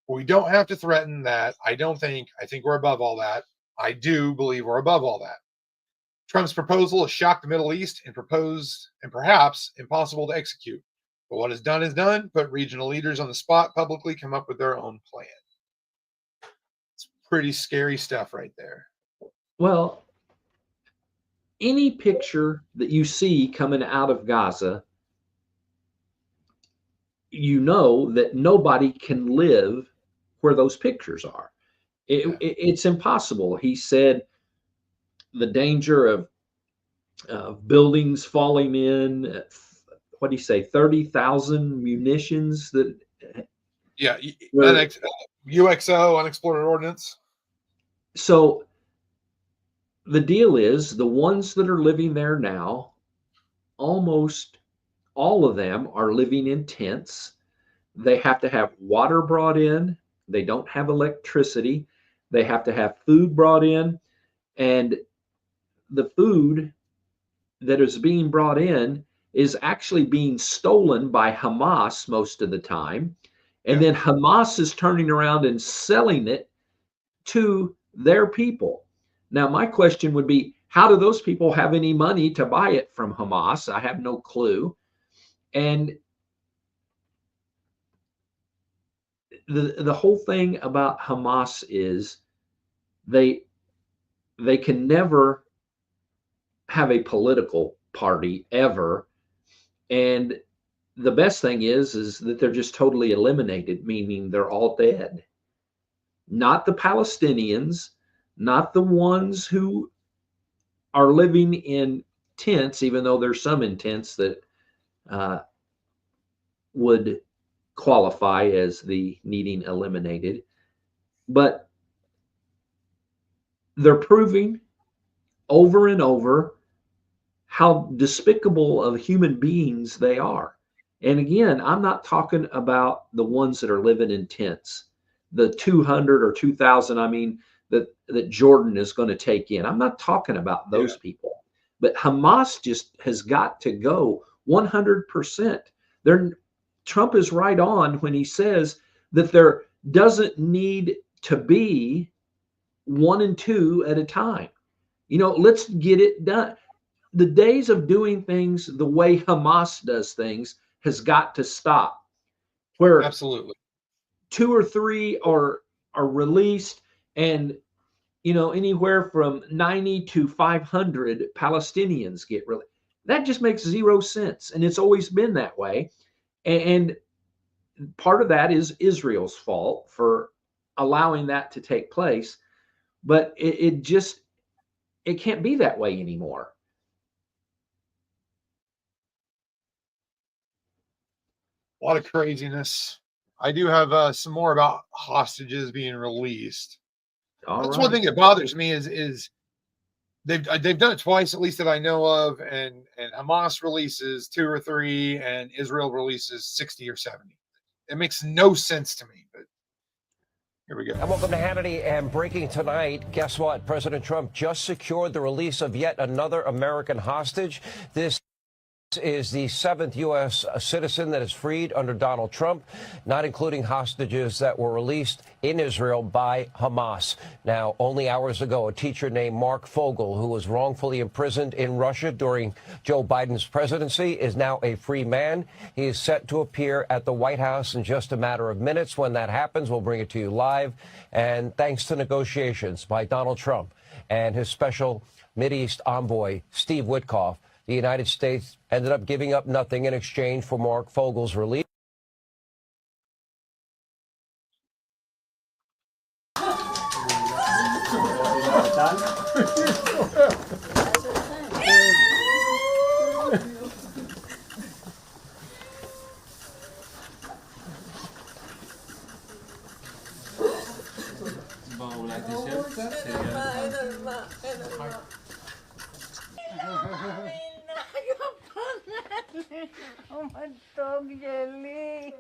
We don't have to threaten that. I think we're above all that. I do believe we're above all that. Trump's proposal has shocked the Middle East and perhaps impossible to execute. But what is done, put regional leaders on the spot, publicly come up with their own plan. It's pretty scary stuff right there. Well, any picture that you see coming out of Gaza, you know that nobody can live where those pictures are. It's impossible. He said the danger of buildings falling in, what do you say, 30,000 munitions that... Yeah, UXO, unexploded ordnance. So the deal is the ones that are living there now, almost all of them are living in tents. They have to have water brought in. They don't have electricity. They have to have food brought in. And the food that is being brought in is actually being stolen by Hamas most of the time. And then Hamas is turning around and selling it to their people. Now, my question would be, how do those people have any money to buy it from Hamas? I have no clue. And the whole thing about Hamas is they can never have a political party ever. And the best thing is that they're just totally eliminated, meaning they're all dead. Not the Palestinians, not the ones who are living in tents, even though there's some in tents that would qualify as the needing eliminated. But they're proving over and over how despicable of human beings they are. And again, I'm not talking about the ones that are living in tents, the 200 or 2,000, I mean, that Jordan is going to take in. I'm not talking about those people. But Hamas just has got to go 100%. Trump is right on when he says that there doesn't need to be 1 and 2 at a time. You know, let's get it done. The days of doing things the way Hamas does things has got to stop. Where absolutely 2 or 3 are released, and you know, anywhere from 90 to 500 Palestinians get released. That just makes zero sense, and it's always been that way. And part of that is Israel's fault for allowing that to take place, but it can't be that way anymore. A lot of craziness. I do have some more about hostages being released. That's one thing that bothers me is they've done it twice, at least that I know of, and Hamas releases 2 or 3, and Israel releases 60 or 70. It makes no sense to me, but here we go. And welcome to Hannity. And breaking tonight, guess what? President Trump just secured the release of yet another American hostage. This is the 7th U.S. citizen that is freed under Donald Trump, not including hostages that were released in Israel by Hamas. Now, only hours ago, a teacher named Mark Fogel, who was wrongfully imprisoned in Russia during Joe Biden's presidency, is now a free man. He is set to appear at the White House in just a matter of minutes. When that happens, we'll bring it to you live. And thanks to negotiations by Donald Trump and his special Mideast envoy, Steve Witkoff, The United States ended up giving up nothing in exchange for Mark Fogel's release. Oh, my dog, Jelly.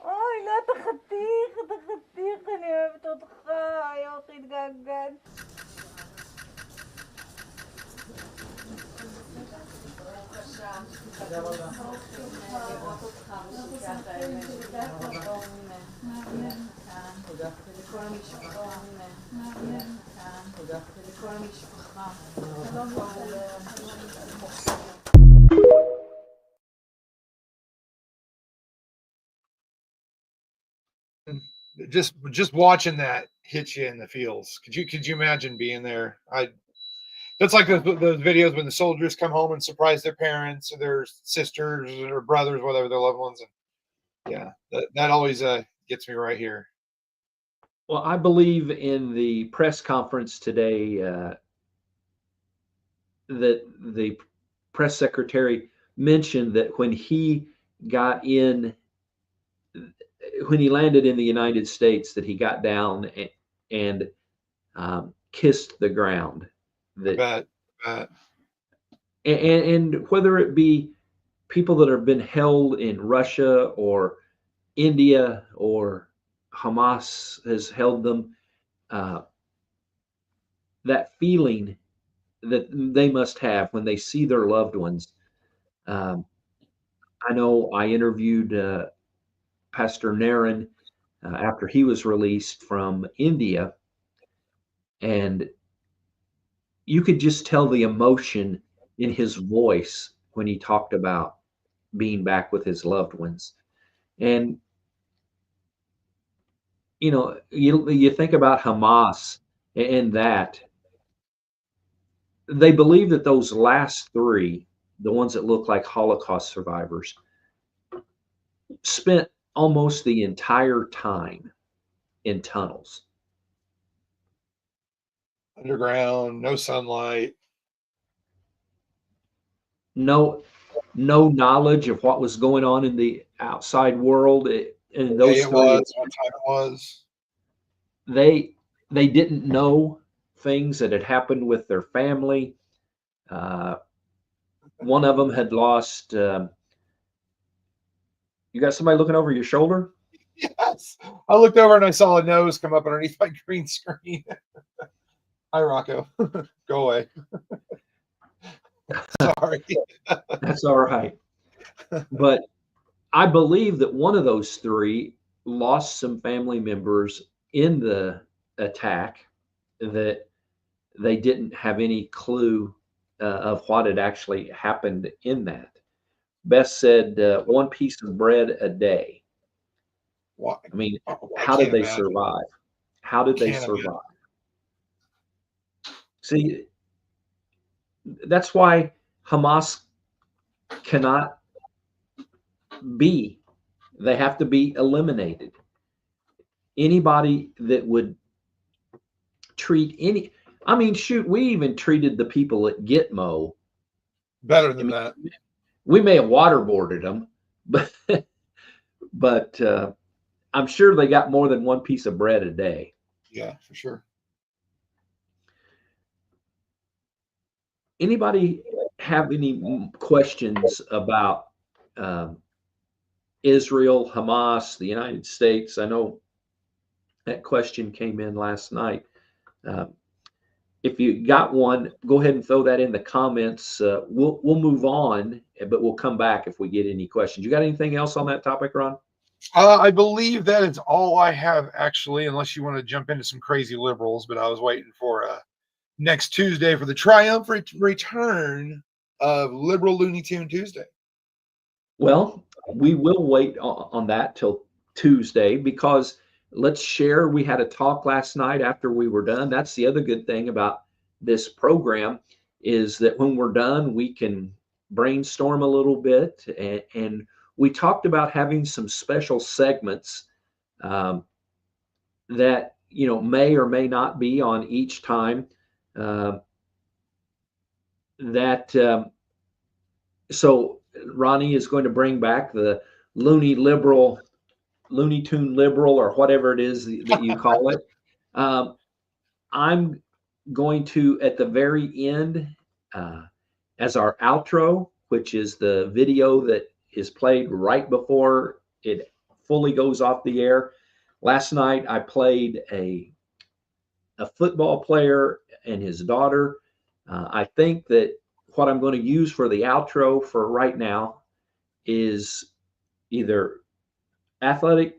Ay, natakatik. Natakatik ka niya. Matutok ka. Ayaw kinagagad. Just watching that hit you in the feels. Could you imagine being there? That's like those videos when the soldiers come home and surprise their parents or their sisters or brothers, whatever, their loved ones. And yeah, that always gets me right here. Well, I believe in the press conference today that the press secretary mentioned that when he landed in the United States, that he got down and kissed the ground. And whether it be people that have been held in Russia or India or Hamas has held them, that feeling that they must have when they see their loved ones. I know I interviewed Pastor Naren after he was released from India, and you could just tell the emotion in his voice when he talked about being back with his loved ones. And you know, you think about Hamas and that they believe that those last three, the ones that look like Holocaust survivors, spent almost the entire time in tunnels. Underground, no sunlight. No knowledge of what was going on in the outside world. And those it was what time it was. They didn't know things that had happened with their family. One of them had lost. You got somebody looking over your shoulder? Yes. I looked over and I saw a nose come up underneath my green screen. Hi, Rocco. Go away. Sorry. That's all right. But I believe that one of those three lost some family members in the attack, that they didn't have any clue of what had actually happened in that. Beth said 1 piece of bread a day. What? I mean, how did they survive? How did they survive? See, that's why Hamas cannot be. They have to be eliminated. Anybody that would treat any, I mean, shoot, we even treated the people at Gitmo better than that. We may have waterboarded them, but I'm sure they got more than 1 piece of bread a day. Yeah, for sure. Anybody have any questions about Israel, Hamas, the United States? I know that question came in last night. If you got one, go ahead and throw that in the comments. We'll move on, but we'll come back if we get any questions. You got anything else on that topic, Ron? I believe that is all I have, actually, unless you want to jump into some crazy liberals. But I was waiting for next Tuesday for the triumphant return of Liberal Looney Tune Tuesday. Well, we will wait on that till Tuesday, because let's share. We had a talk last night after we were done. That's the other good thing about this program is that when we're done, we can brainstorm a little bit. And we talked about having some special segments that, may or may not be on each time. So Ronnie is going to bring back the Looney Tune liberal, or whatever it is that you call it. I'm going to, at the very end, as our outro, which is the video that is played right before it fully goes off the air. Last night I played a football player and his daughter. I think that what I'm going to use for the outro for right now is either athletes,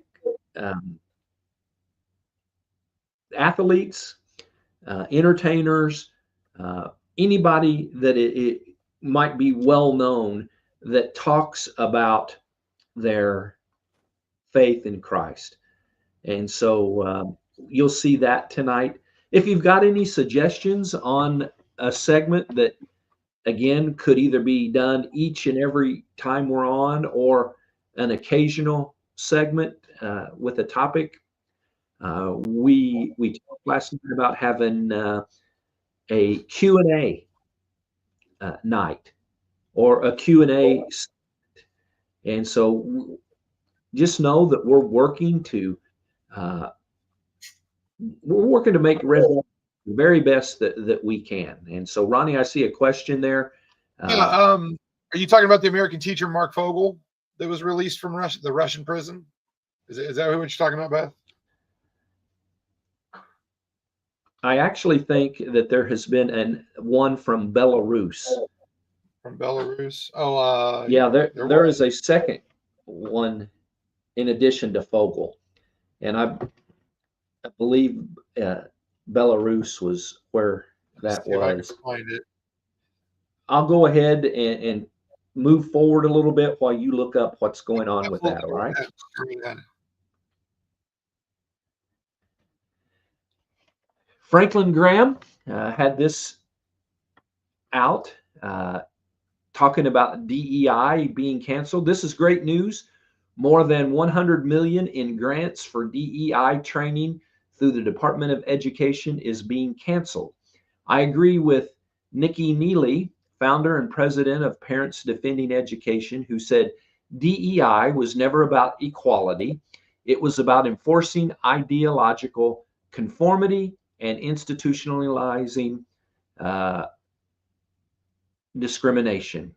entertainers, anybody that it might be well known that talks about their faith in Christ. And so you'll see that tonight. If you've got any suggestions on a segment that, again, could either be done each and every time we're on, or an occasional segment with a topic, we talked last night about having a Q&A night, or a Q&A. And so just know that we're working to make Red Ball the very best that we can. And so, Ronnie, I see a question there. Are you talking about the American teacher Mark Fogel that was released from the Russian prison? Is that what you're talking about, Beth? I actually think that there has been one from Belarus. From Belarus? Oh, yeah. There is a second one in addition to Fogel, and I believe Belarus was where that was. Find it. I'll go ahead and move forward a little bit while you look up what's going on with that. All right. Franklin Graham had this out talking about DEI being canceled. This is great news. More than 100 million in grants for DEI training through the Department of Education is being canceled. I agree with Nikki Neely, founder and president of Parents Defending Education, who said DEI was never about equality. It was about enforcing ideological conformity and institutionalizing discrimination.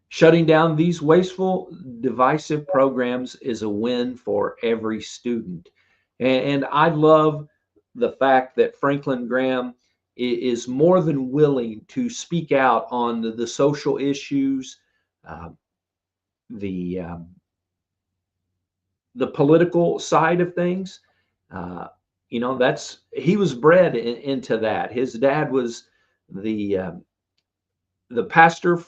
Shutting down these wasteful, divisive programs is a win for every student. And I love the fact that Franklin Graham is more than willing to speak out on the social issues, the political side of things. He was bred into that. His dad was the pastor,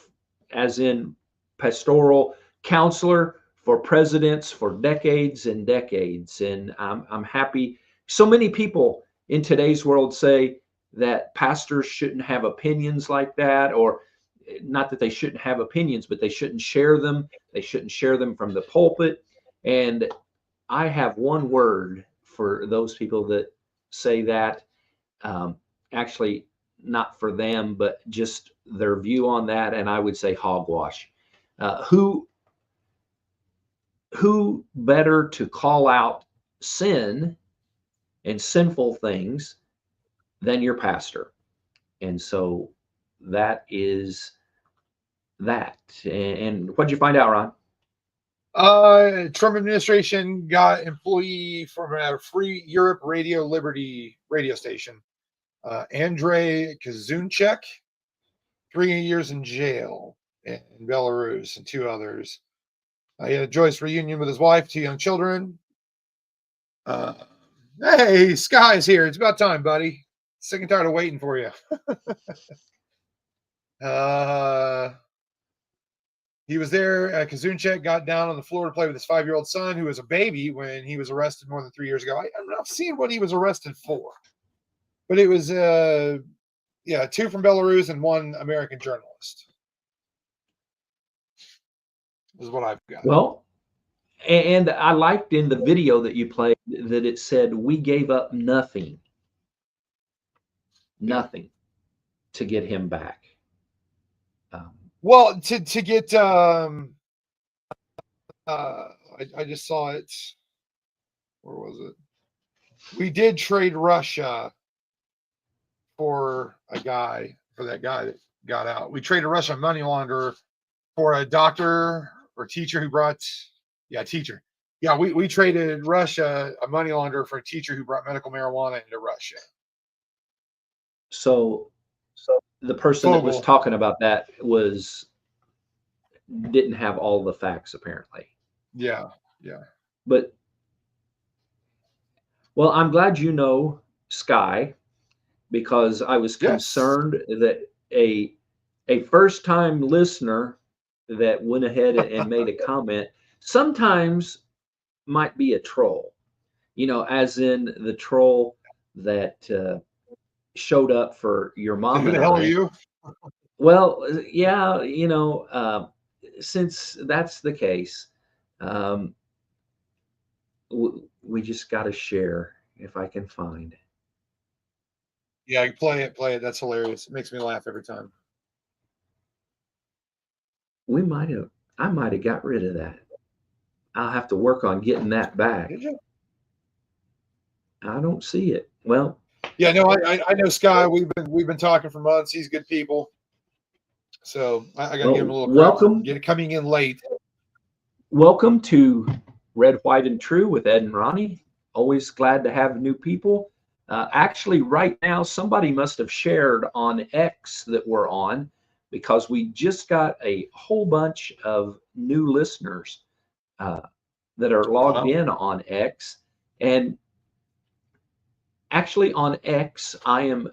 as in pastoral counselor for presidents for decades and decades. And I'm happy. So many people in today's world say that pastors shouldn't have opinions like that, or not that they shouldn't have opinions, but they shouldn't share them. They shouldn't share them from the pulpit. And I have one word for those people that say that. Actually, not for them, but just their view on that. And I would say hogwash. Who better to call out sin and sinful things than your pastor? And so that is that. And what'd you find out, Ron? Trump administration got employee from a Free Europe Radio Liberty radio station, Andrei Kazunchek, 3 years in jail in Belarus, and 2 others. He had a joyous reunion with his wife, 2 young children. Hey, Sky's here. It's about time, buddy. Sick and tired of waiting for you. He was there. Kazunchek got down on the floor to play with his 5-year-old son, who was a baby when he was arrested more than 3 years ago. I'm not seeing what he was arrested for, but it was 2 from Belarus and 1 American journalist. Is what I've got. Well, and I liked in the video that you played that it said we gave up nothing to get him back. Well, to get I just saw it. Where was it? We did trade Russia for that guy that got out. We traded Russia a money launderer for a doctor or teacher who brought teacher. Yeah, we traded Russia a money launderer for a teacher who brought medical marijuana into Russia. So the person that was talking about that didn't have all the facts apparently. Yeah. But well, I'm glad you know Sky, because I was concerned that a first-time listener that went ahead and made a comment sometimes might be a troll, as in the troll that showed up for your mom. Who the hell are you? Well, yeah, since that's the case, we just got to share if I can find. Yeah, play it. That's hilarious. It makes me laugh every time. I might have got rid of that. I'll have to work on getting that back. Did you? I don't see it. Well, yeah, no, I know Sky. We've been talking for months. He's good people. So I got to give him a little welcome. Get it coming in late. Welcome to Red, White, and True with Ed and Ronnie. Always glad to have new people. Actually, right now, somebody must have shared on X that we're on, because we just got a whole bunch of new listeners that are logged in on X. And actually on X, I am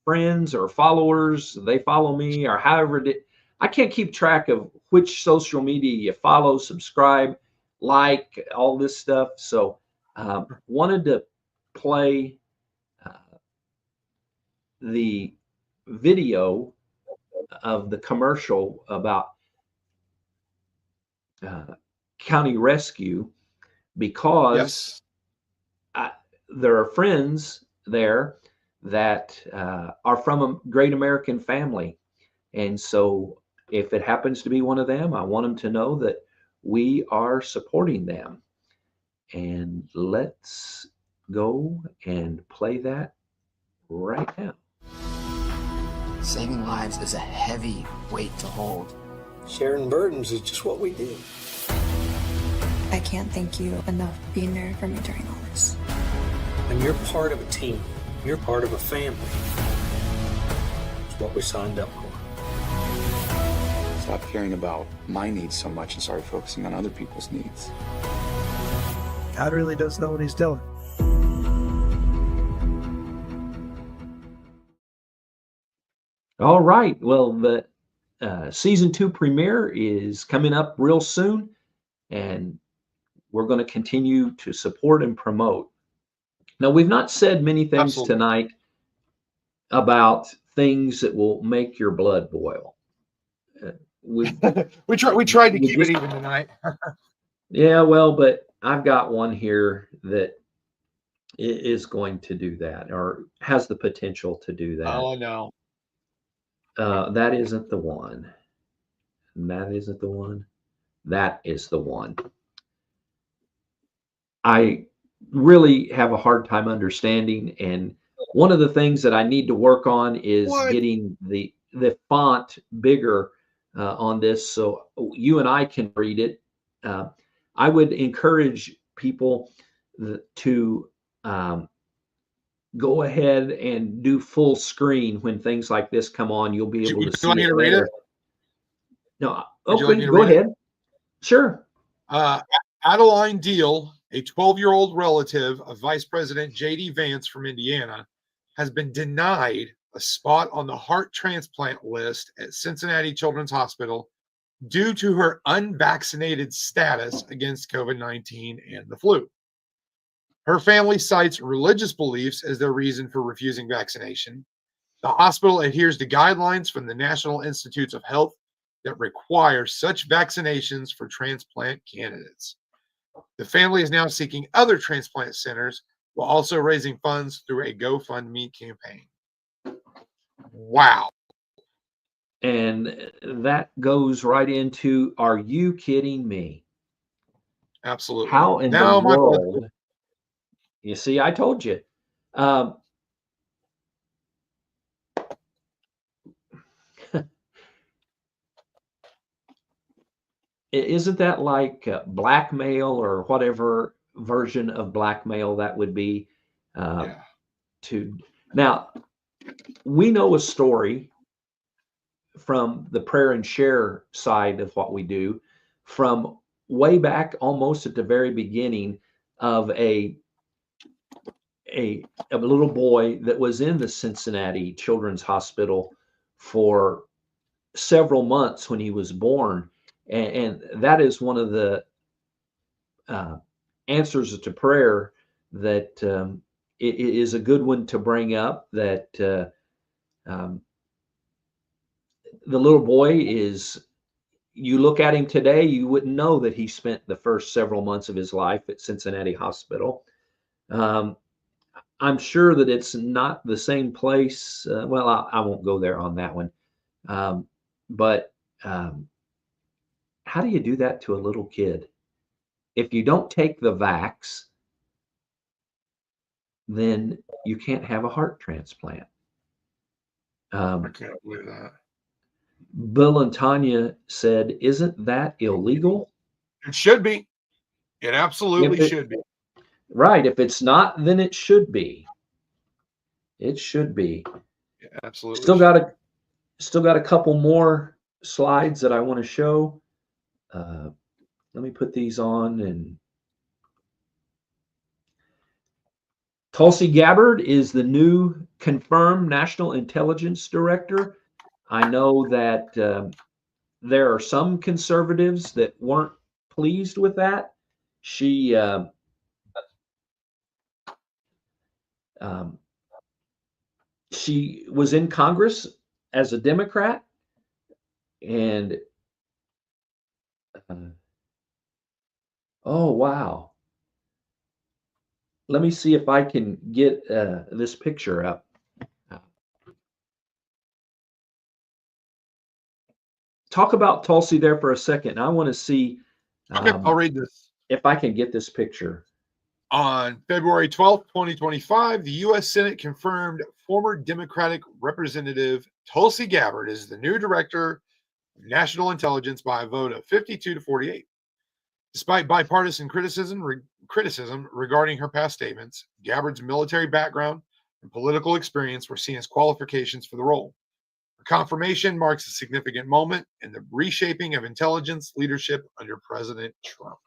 friends or followers. They follow me or however. I can't keep track of which social media you follow, subscribe, like, all this stuff. So wanted to play the video of the commercial about county rescue, because there are friends there that are from a great American family. And so if it happens to be one of them, I want them to know that we are supporting them. And let's go and play that right now. Saving lives is a heavy weight to hold. Sharing burdens is just what we do. I can't thank you enough for being there for me during all this. When you're part of a team, you're part of a family. It's what we signed up for. Stop caring about my needs so much and start focusing on other people's needs. God really does know what he's doing. All right. Well, the season 2 premiere is coming up real soon, and we're going to continue to support and promote. Now, we've not said many things tonight about things that will make your blood boil. We tried to keep it even tonight. Yeah, well, but I've got one here that is going to do that, or has the potential to do that. Oh, no. That isn't the one. That isn't the one. That is the one. I really have a hard time understanding, and one of the things that I need to work on is getting the font bigger on this so you and I can read it. I would encourage people to go ahead and do full screen when things like this come on. You'll be able to see it better. No, okay, go ahead. Sure. Adeline Deal, a 12-year-old relative of Vice President J.D. Vance from Indiana, has been denied a spot on the heart transplant list at Cincinnati Children's Hospital due to her unvaccinated status against COVID-19 and the flu. Her family cites religious beliefs as their reason for refusing vaccination. The hospital adheres to guidelines from the National Institutes of Health that require such vaccinations for transplant candidates. The family is now seeking other transplant centers while also raising funds through a GoFundMe campaign. Wow. And that goes right into, are you kidding me? Absolutely. How in Now the world? You see, I told you. Isn't that like blackmail or whatever version of blackmail that would be? To now, we know a story from the prayer and share side of what we do, from way back, almost at the very beginning, of a little boy that was in the Cincinnati Children's Hospital for several months when he was born. And that is one of the answers to prayer that it is a good one to bring up, that the little boy is, you look at him today, you wouldn't know that he spent the first several months of his life at Cincinnati Hospital. I'm sure that it's not the same place. Well, I won't go there on that one. But how do you do that to a little kid? If you don't take the vax, then you can't have a heart transplant. I can't believe that. Bill and Tanya said, isn't that illegal? It should be. It absolutely should be. Right. If it's not, then it should be. It should be. Yeah, absolutely. Still got a couple more slides that I want to show. Let me put these on. And Tulsi Gabbard is the new confirmed National Intelligence Director. I know that there are some conservatives that weren't pleased with that. She was in Congress as a Democrat, and oh wow. Let me see if I can get this picture up. Talk about Tulsi there for a second. I want to see. Okay, I'll read this. If I can get this picture. On February 12th, 2025, the U.S. Senate confirmed former Democratic Representative Tulsi Gabbard as the new Director of National Intelligence by a vote of 52-48. Despite bipartisan criticism regarding her past statements, Gabbard's military background and political experience were seen as qualifications for the role. Her confirmation marks a significant moment in the reshaping of intelligence leadership under President Trump.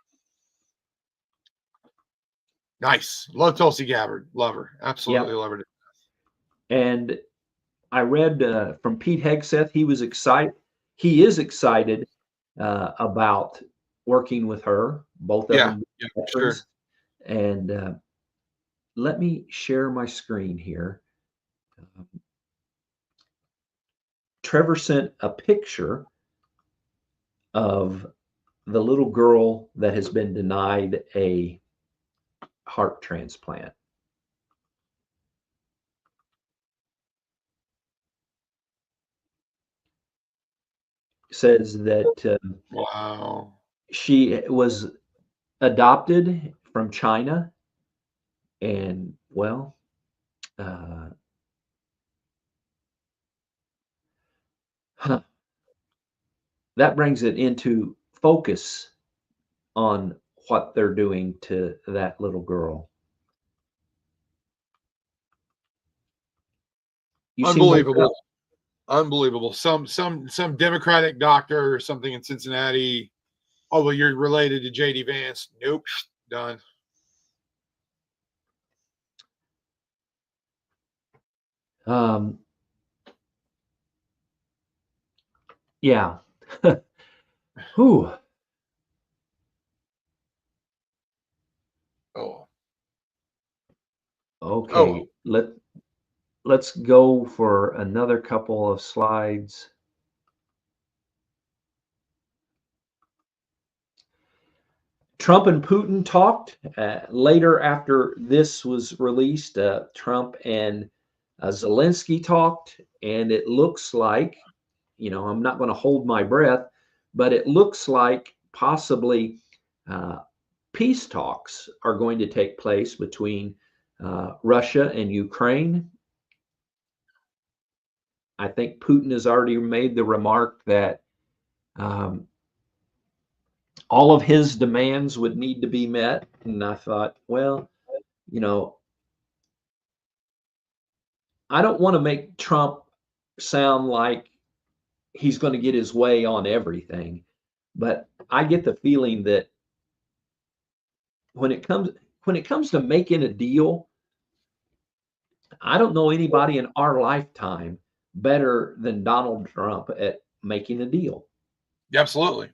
Nice. Love Tulsi Gabbard. Love her. Absolutely love her. And I read from Pete Hegseth, he was excited. He is excited about working with her, both of them. Yeah, sure. And let me share my screen here. Trevor sent a picture of the little girl that has been denied a heart transplant. Says that wow, she was adopted from China, and well, that brings it into focus on what they're doing to that little girl. Unbelievable. Unbelievable. Some Democratic doctor or something in Cincinnati. Oh, well, you're related to JD Vance. Nope. Done. Yeah. Whew. Oh. Okay, let's go for another couple of slides. Trump and Putin talked later after this was released. Trump and Zelensky talked, and it looks like, I'm not going to hold my breath, but it looks like possibly peace talks are going to take place between Russia and Ukraine. I think Putin has already made the remark that all of his demands would need to be met. And I thought, well, I don't want to make Trump sound like he's going to get his way on everything, but I get the feeling that when it comes to making a deal, I don't know anybody in our lifetime better than Donald Trump at making a deal. Yeah, absolutely.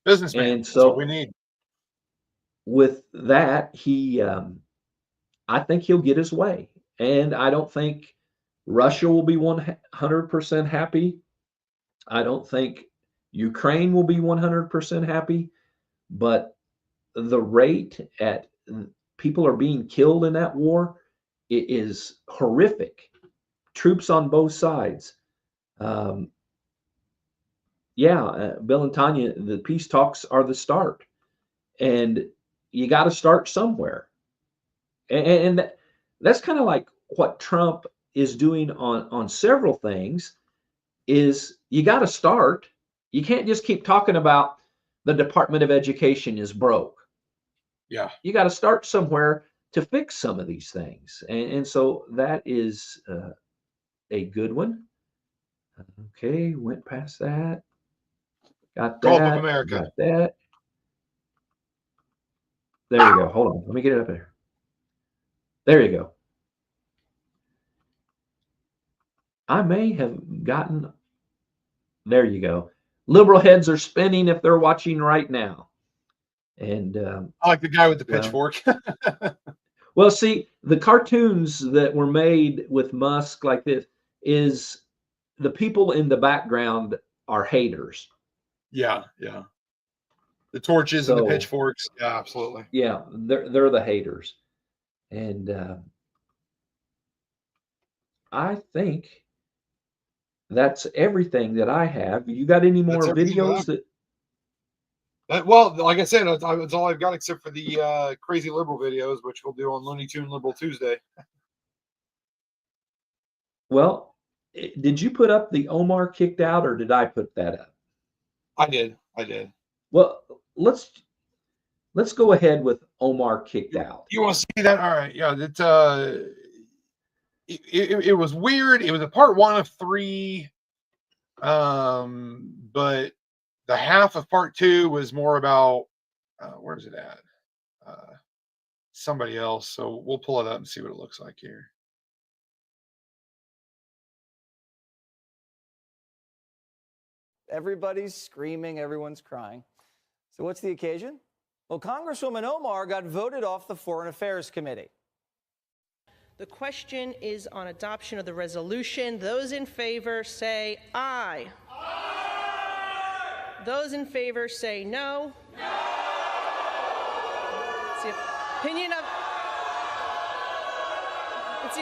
Businessman. And That's so what we need. with that, I think he'll get his way. And I don't think Russia will be 100% happy. I don't think Ukraine will be 100% happy, but the rate at people are being killed in that war, it is horrific. Troops on both sides. Bill and Tanya, the peace talks are the start, and you got to start somewhere. And that's kind of like what Trump is doing on several things. Is you got to start. You can't just keep talking about the Department of Education is broke. Yeah. You got to start somewhere to fix some of these things. And so that is a good one. Okay, went past that. Got that. Gulf of America. Got that. There you go. Hold on. Let me get it up there. There you go. I may have gotten. There you go. Liberal heads are spinning if they're watching right now. And I like the guy with the pitchfork. Well, see, the cartoons that were made with Musk like this is the people in the background are haters. Yeah. The torches and the pitchforks. Yeah, absolutely. Yeah, they're the haters. And I think that's everything that I have. You got any more videos well, like I said, that's all I've got except for the crazy liberal videos, which we'll do on Looney Tune Liberal Tuesday. Well, did you put up the Omar kicked out, or did I put that up? I did. Well, let's go ahead with Omar kicked out. You want to see that? All right. Yeah. It was weird. It was a part 1 of 3. But the half of part 2 was more about where's it at? Somebody else. So we'll pull it up and see what it looks like here. Everybody's screaming, everyone's crying. So what's the occasion? Well, Congresswoman Omar got voted off the Foreign Affairs Committee. The question is on adoption of the resolution. Those in favor say aye. Aye. Those in favor say no. No. It's the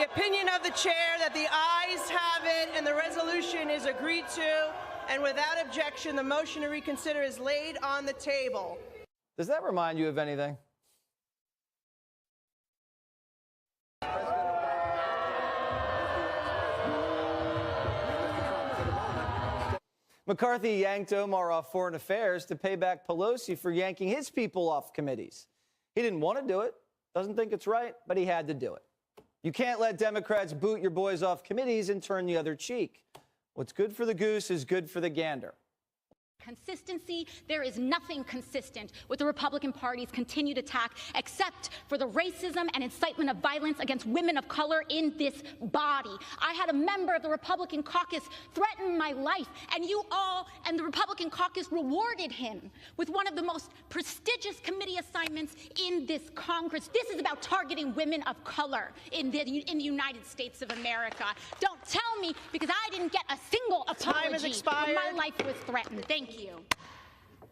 opinion of the chair that the ayes have it and the resolution is agreed to. And without objection, the motion to reconsider is laid on the table. Does that remind you of anything? McCarthy yanked Omar off Foreign Affairs to pay back Pelosi for yanking his people off committees. He didn't want to do it, doesn't think it's right, but he had to do it. You can't let Democrats boot your boys off committees and turn the other cheek. What's good for the goose is good for the gander. Consistency, there is nothing consistent with the Republican Party's continued attack except for the racism and incitement of violence against women of color in this body. I had a member of the Republican caucus threaten my life, and you all and the Republican caucus rewarded him with one of the most prestigious committee assignments in this Congress. This is about targeting women of color in the United States of America. Don't tell me, because I didn't get a single apology when my life was threatened. Thank you.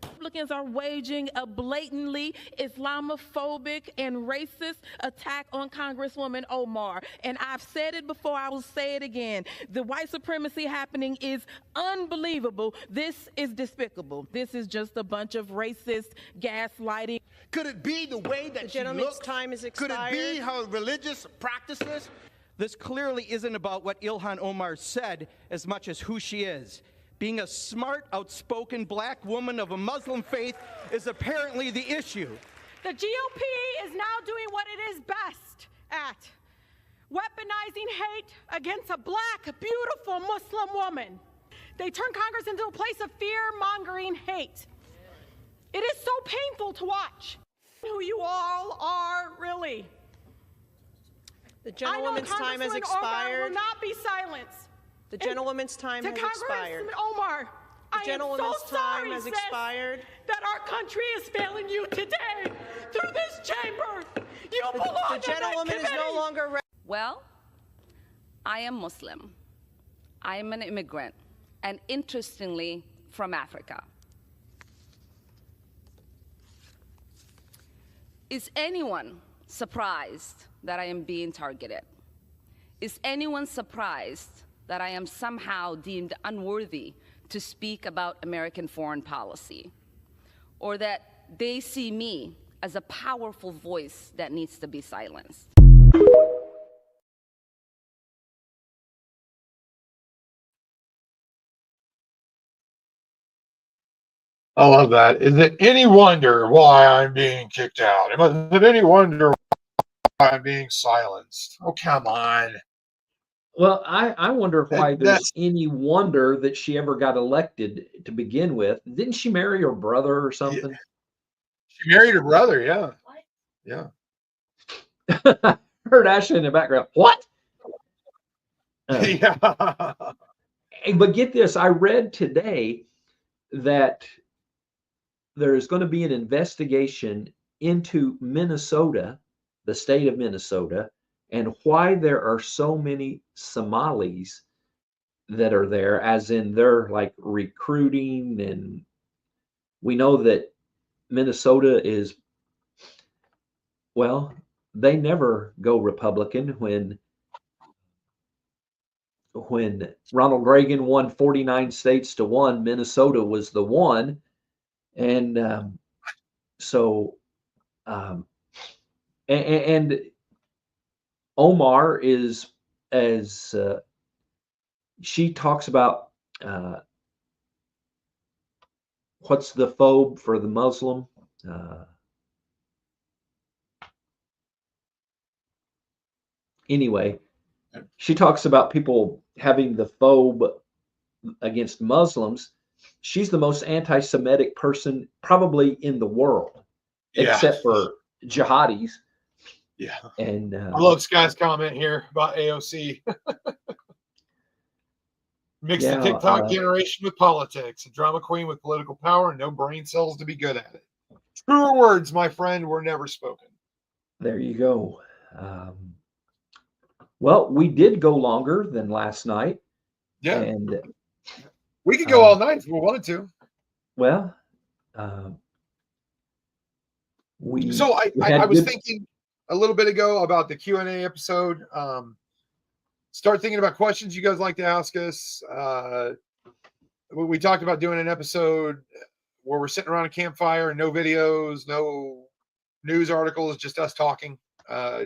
Republicans are waging a blatantly Islamophobic and racist attack on Congresswoman Omar. And I've said it before, I will say it again. The white supremacy happening is unbelievable. This is despicable. This is just a bunch of racist gaslighting. Could it be the way that she looks? Time is Could expired. it be her religious practices? This clearly isn't about what Ilhan Omar said as much as who she is. Being a smart, outspoken black woman of a Muslim faith is apparently the issue. The GOP is now doing what it is best at, weaponizing hate against a black, beautiful Muslim woman. They turn Congress into a place of fear-mongering hate. It is so painful to watch who you all are, really. The gentlewoman's time has expired. Omar will not be silenced. The gentlewoman's time has expired. To Omar, I am so sorry, has sis, expired. that our country is failing you today through this chamber. You belong The gentlewoman is no longer ready. Well, I am Muslim. I am an immigrant, and interestingly, from Africa. Is anyone surprised that I am being targeted? Is anyone surprised that I am somehow deemed unworthy to speak about American foreign policy? Or that they see me as a powerful voice that needs to be silenced? I love that. Is it any wonder why I'm being kicked out? Is it any wonder why I'm being silenced? Oh, come on. Well, I wonder why there's any wonder that she ever got elected to begin with. Didn't she marry her brother or something? She married her brother, yeah. Yeah. Heard Ashley in the background. What? Yeah. But get this, I read today that there's going to be an investigation into Minnesota, the state of Minnesota, and why there are so many Somalis that are there, as in they're like recruiting. And we know that Minnesota is, well, they never go Republican. When Ronald Reagan won 49 states to 1, Minnesota was the one. And and Omar is, as she talks about, what's the phobe for the Muslim? Anyway, she talks about people having the phobe against Muslims. She's the most anti-Semitic person probably in the world, except for jihadis. Yeah. And I love Sky's comment here about AOC. Mix the TikTok generation with politics, a drama queen with political power and no brain cells to be good at it. Truer words, my friend, were never spoken. There you go. Well, we did go longer than last night. Yeah. And we could go all night if we wanted to. Well, I was thinking a little bit ago about the Q&A episode. Start thinking about questions you guys like to ask us. We talked about doing an episode where we're sitting around a campfire, no videos, no news articles, just us talking,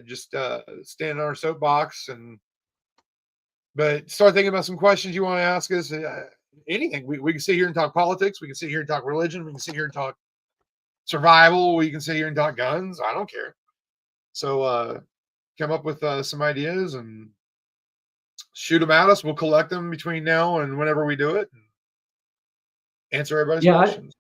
just standing on our soapbox. But start thinking about some questions you want to ask us. Anything. We can sit here and talk politics. We can sit here and talk religion. We can sit here and talk survival. We can sit here and talk guns. I don't care. So come up with some ideas and shoot them at us. We'll collect them between now and whenever we do it. answer everybody's Yeah, questions.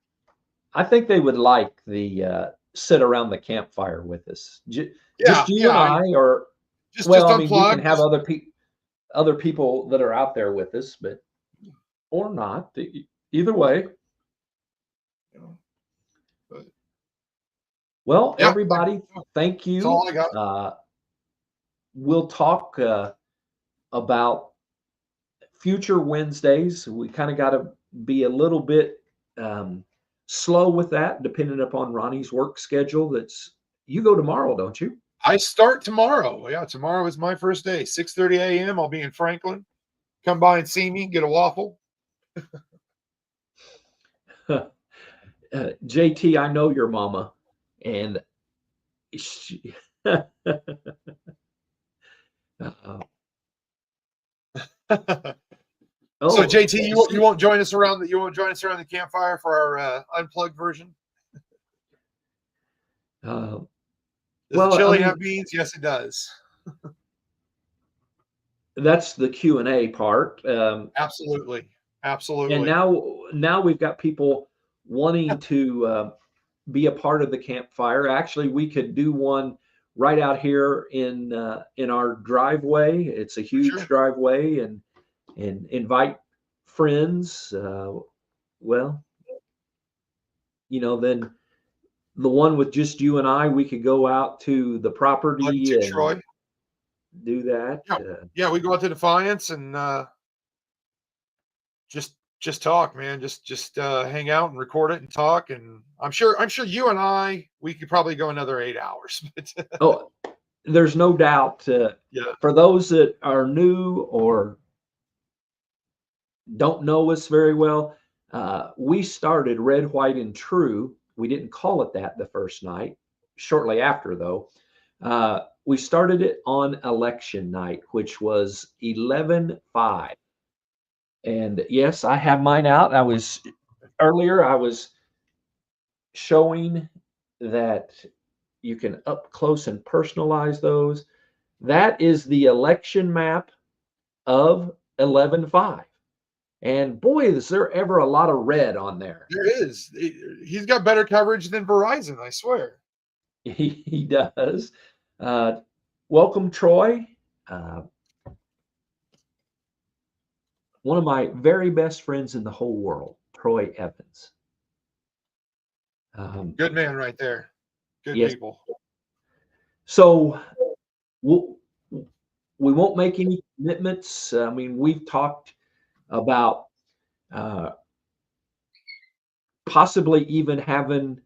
I think they would like the sit around the campfire with us. Yeah, Just you and I, or just I mean, we unplug. can have other people that are out there with us, but or not. Either way. Well, Yeah. everybody, thank you. That's all I got. We'll talk about future Wednesdays. We kind of got to be a little bit slow with that, depending upon Ronnie's work schedule. You go tomorrow, don't you? I start tomorrow. Yeah, tomorrow is my first day. 6:30 a.m. I'll be in Franklin. Come by and see me. Get a waffle. JT, I know your mama, and she, So JT, you won't join us around the campfire for our unplugged version? Does the chili have beans? Yes, it does. That's the Q&A part. Absolutely. And now we've got people wanting to be a part of the campfire. Actually, we could do one right out here in our driveway. It's a huge driveway, and invite friends. Well, then the one with just you and I, we could go out to the property and Troy. Do that. Yeah, we go out to Defiance and just talk, man. Just hang out and record it and talk. And I'm sure you and I, we could probably go another 8 hours. Oh, there's no doubt. For those that are new or don't know us very well, we started Red, White, and True. We didn't call it that the first night. Shortly after, though, we started it on election night, which was 11/5. And yes, I have mine out. I was showing that you can up close and personalize those. That is the election map of 11/5. And boy, is there ever a lot of red on there. There is. He's got better coverage than Verizon, I swear. He does. Welcome, Troy. One of my very best friends in the whole world, Troy Evans. Good man right there. Good yes. people. So we won't make any commitments. I mean, we've talked about possibly even having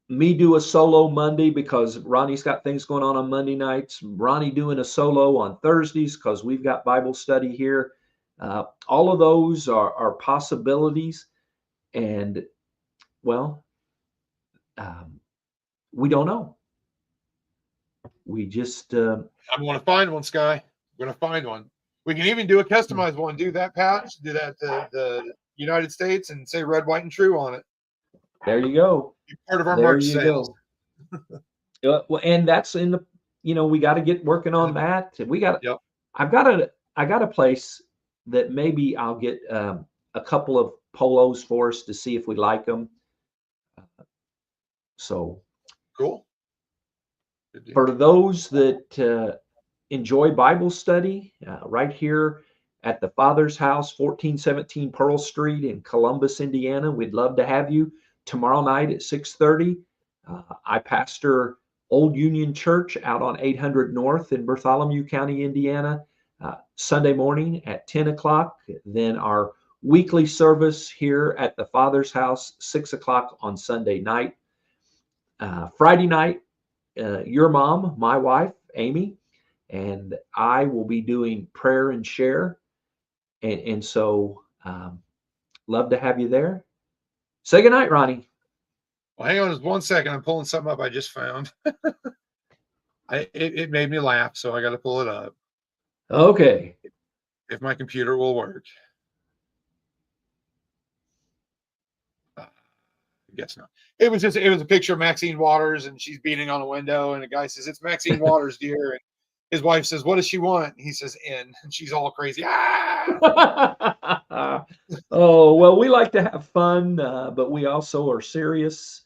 me do a solo Monday because Ronnie's got things going on Monday nights. Ronnie doing a solo on Thursdays because we've got Bible study here. All of those are possibilities. And, well, we don't know. We just... I'm going to find one, Sky. I'm going to find one. We can even do a customized one. Do that patch. Do that the United States and say Red, White, and True on it. There you go. Part of our merch sales. Well, and that's in the, we got to get working on that. We got, I got a place that maybe I'll get a couple of polos for us to see if we like them. So cool. For those that enjoy Bible study, right here at the Father's House, 1417 Pearl Street in Columbus, Indiana, we'd love to have you. Tomorrow night at 6:30, I pastor Old Union Church out on 800 North in Bartholomew County, Indiana. Sunday morning at 10 o'clock. Then our weekly service here at the Father's House, 6 o'clock on Sunday night. Friday night, your mom, my wife, Amy, and I will be doing prayer and share. And so love to have you there. Say goodnight, Ronnie. Well, hang on just 1 second. I'm pulling something up I just found. It made me laugh, so I got to pull it up. Okay. If my computer will work. I guess not. It was a picture of Maxine Waters, and she's beating on a window, and a guy says, "It's Maxine Waters, dear." And his wife says, "What does she want?" And he says, "In." And she's all crazy. Ah! Oh, well, we like to have fun, but we also are serious.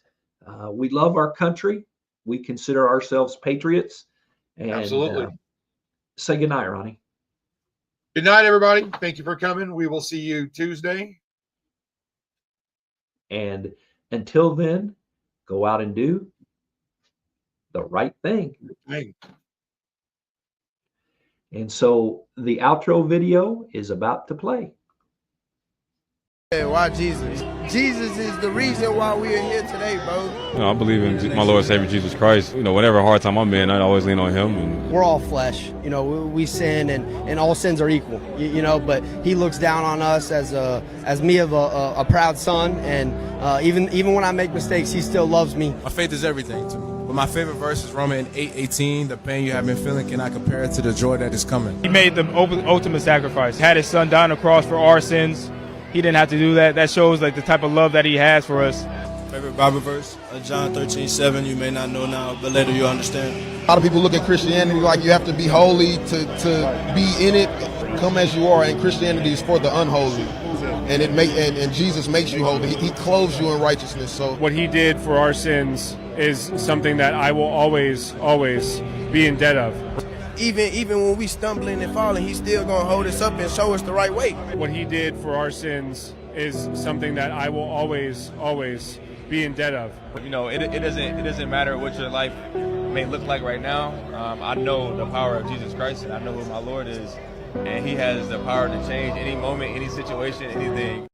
We love our country. We consider ourselves patriots. And, Absolutely. Say goodnight, Ronnie. Good night, everybody. Thank you for coming. We will see you Tuesday. And until then, go out and do the right thing. And so the outro video is about to play. Why Jesus? Jesus is the reason why we are here today, bro. You know, I believe in my Lord and Savior Jesus Christ. You know, whatever hard time I'm in, I always lean on Him. And we're all flesh. You know, we sin, and all sins are equal. You know, but He looks down on us as me of a proud son, and even when I make mistakes, He still loves me. My faith is everything to me. But my favorite verse is Romans 8:18. The pain you have been feeling cannot compare it to the joy that is coming. He made the ultimate sacrifice. Had His Son die on the cross for our sins. He didn't have to do that. That shows like the type of love that He has for us. Favorite Bible verse? John 13:7. You may not know now, but later you'll understand. A lot of people look at Christianity like you have to be holy to be in it. Come as you are, and Christianity is for the unholy. And Jesus makes you holy. He clothes you in righteousness. So what He did for our sins is something that I will always be in debt of. Even when we stumbling and falling, He's still gonna hold us up and show us the right way. What He did for our sins is something that I will always be in debt of. you know, it doesn't matter what your life may look like right now. I know the power of Jesus Christ, and I know who my Lord is, and He has the power to change any moment, any situation, anything.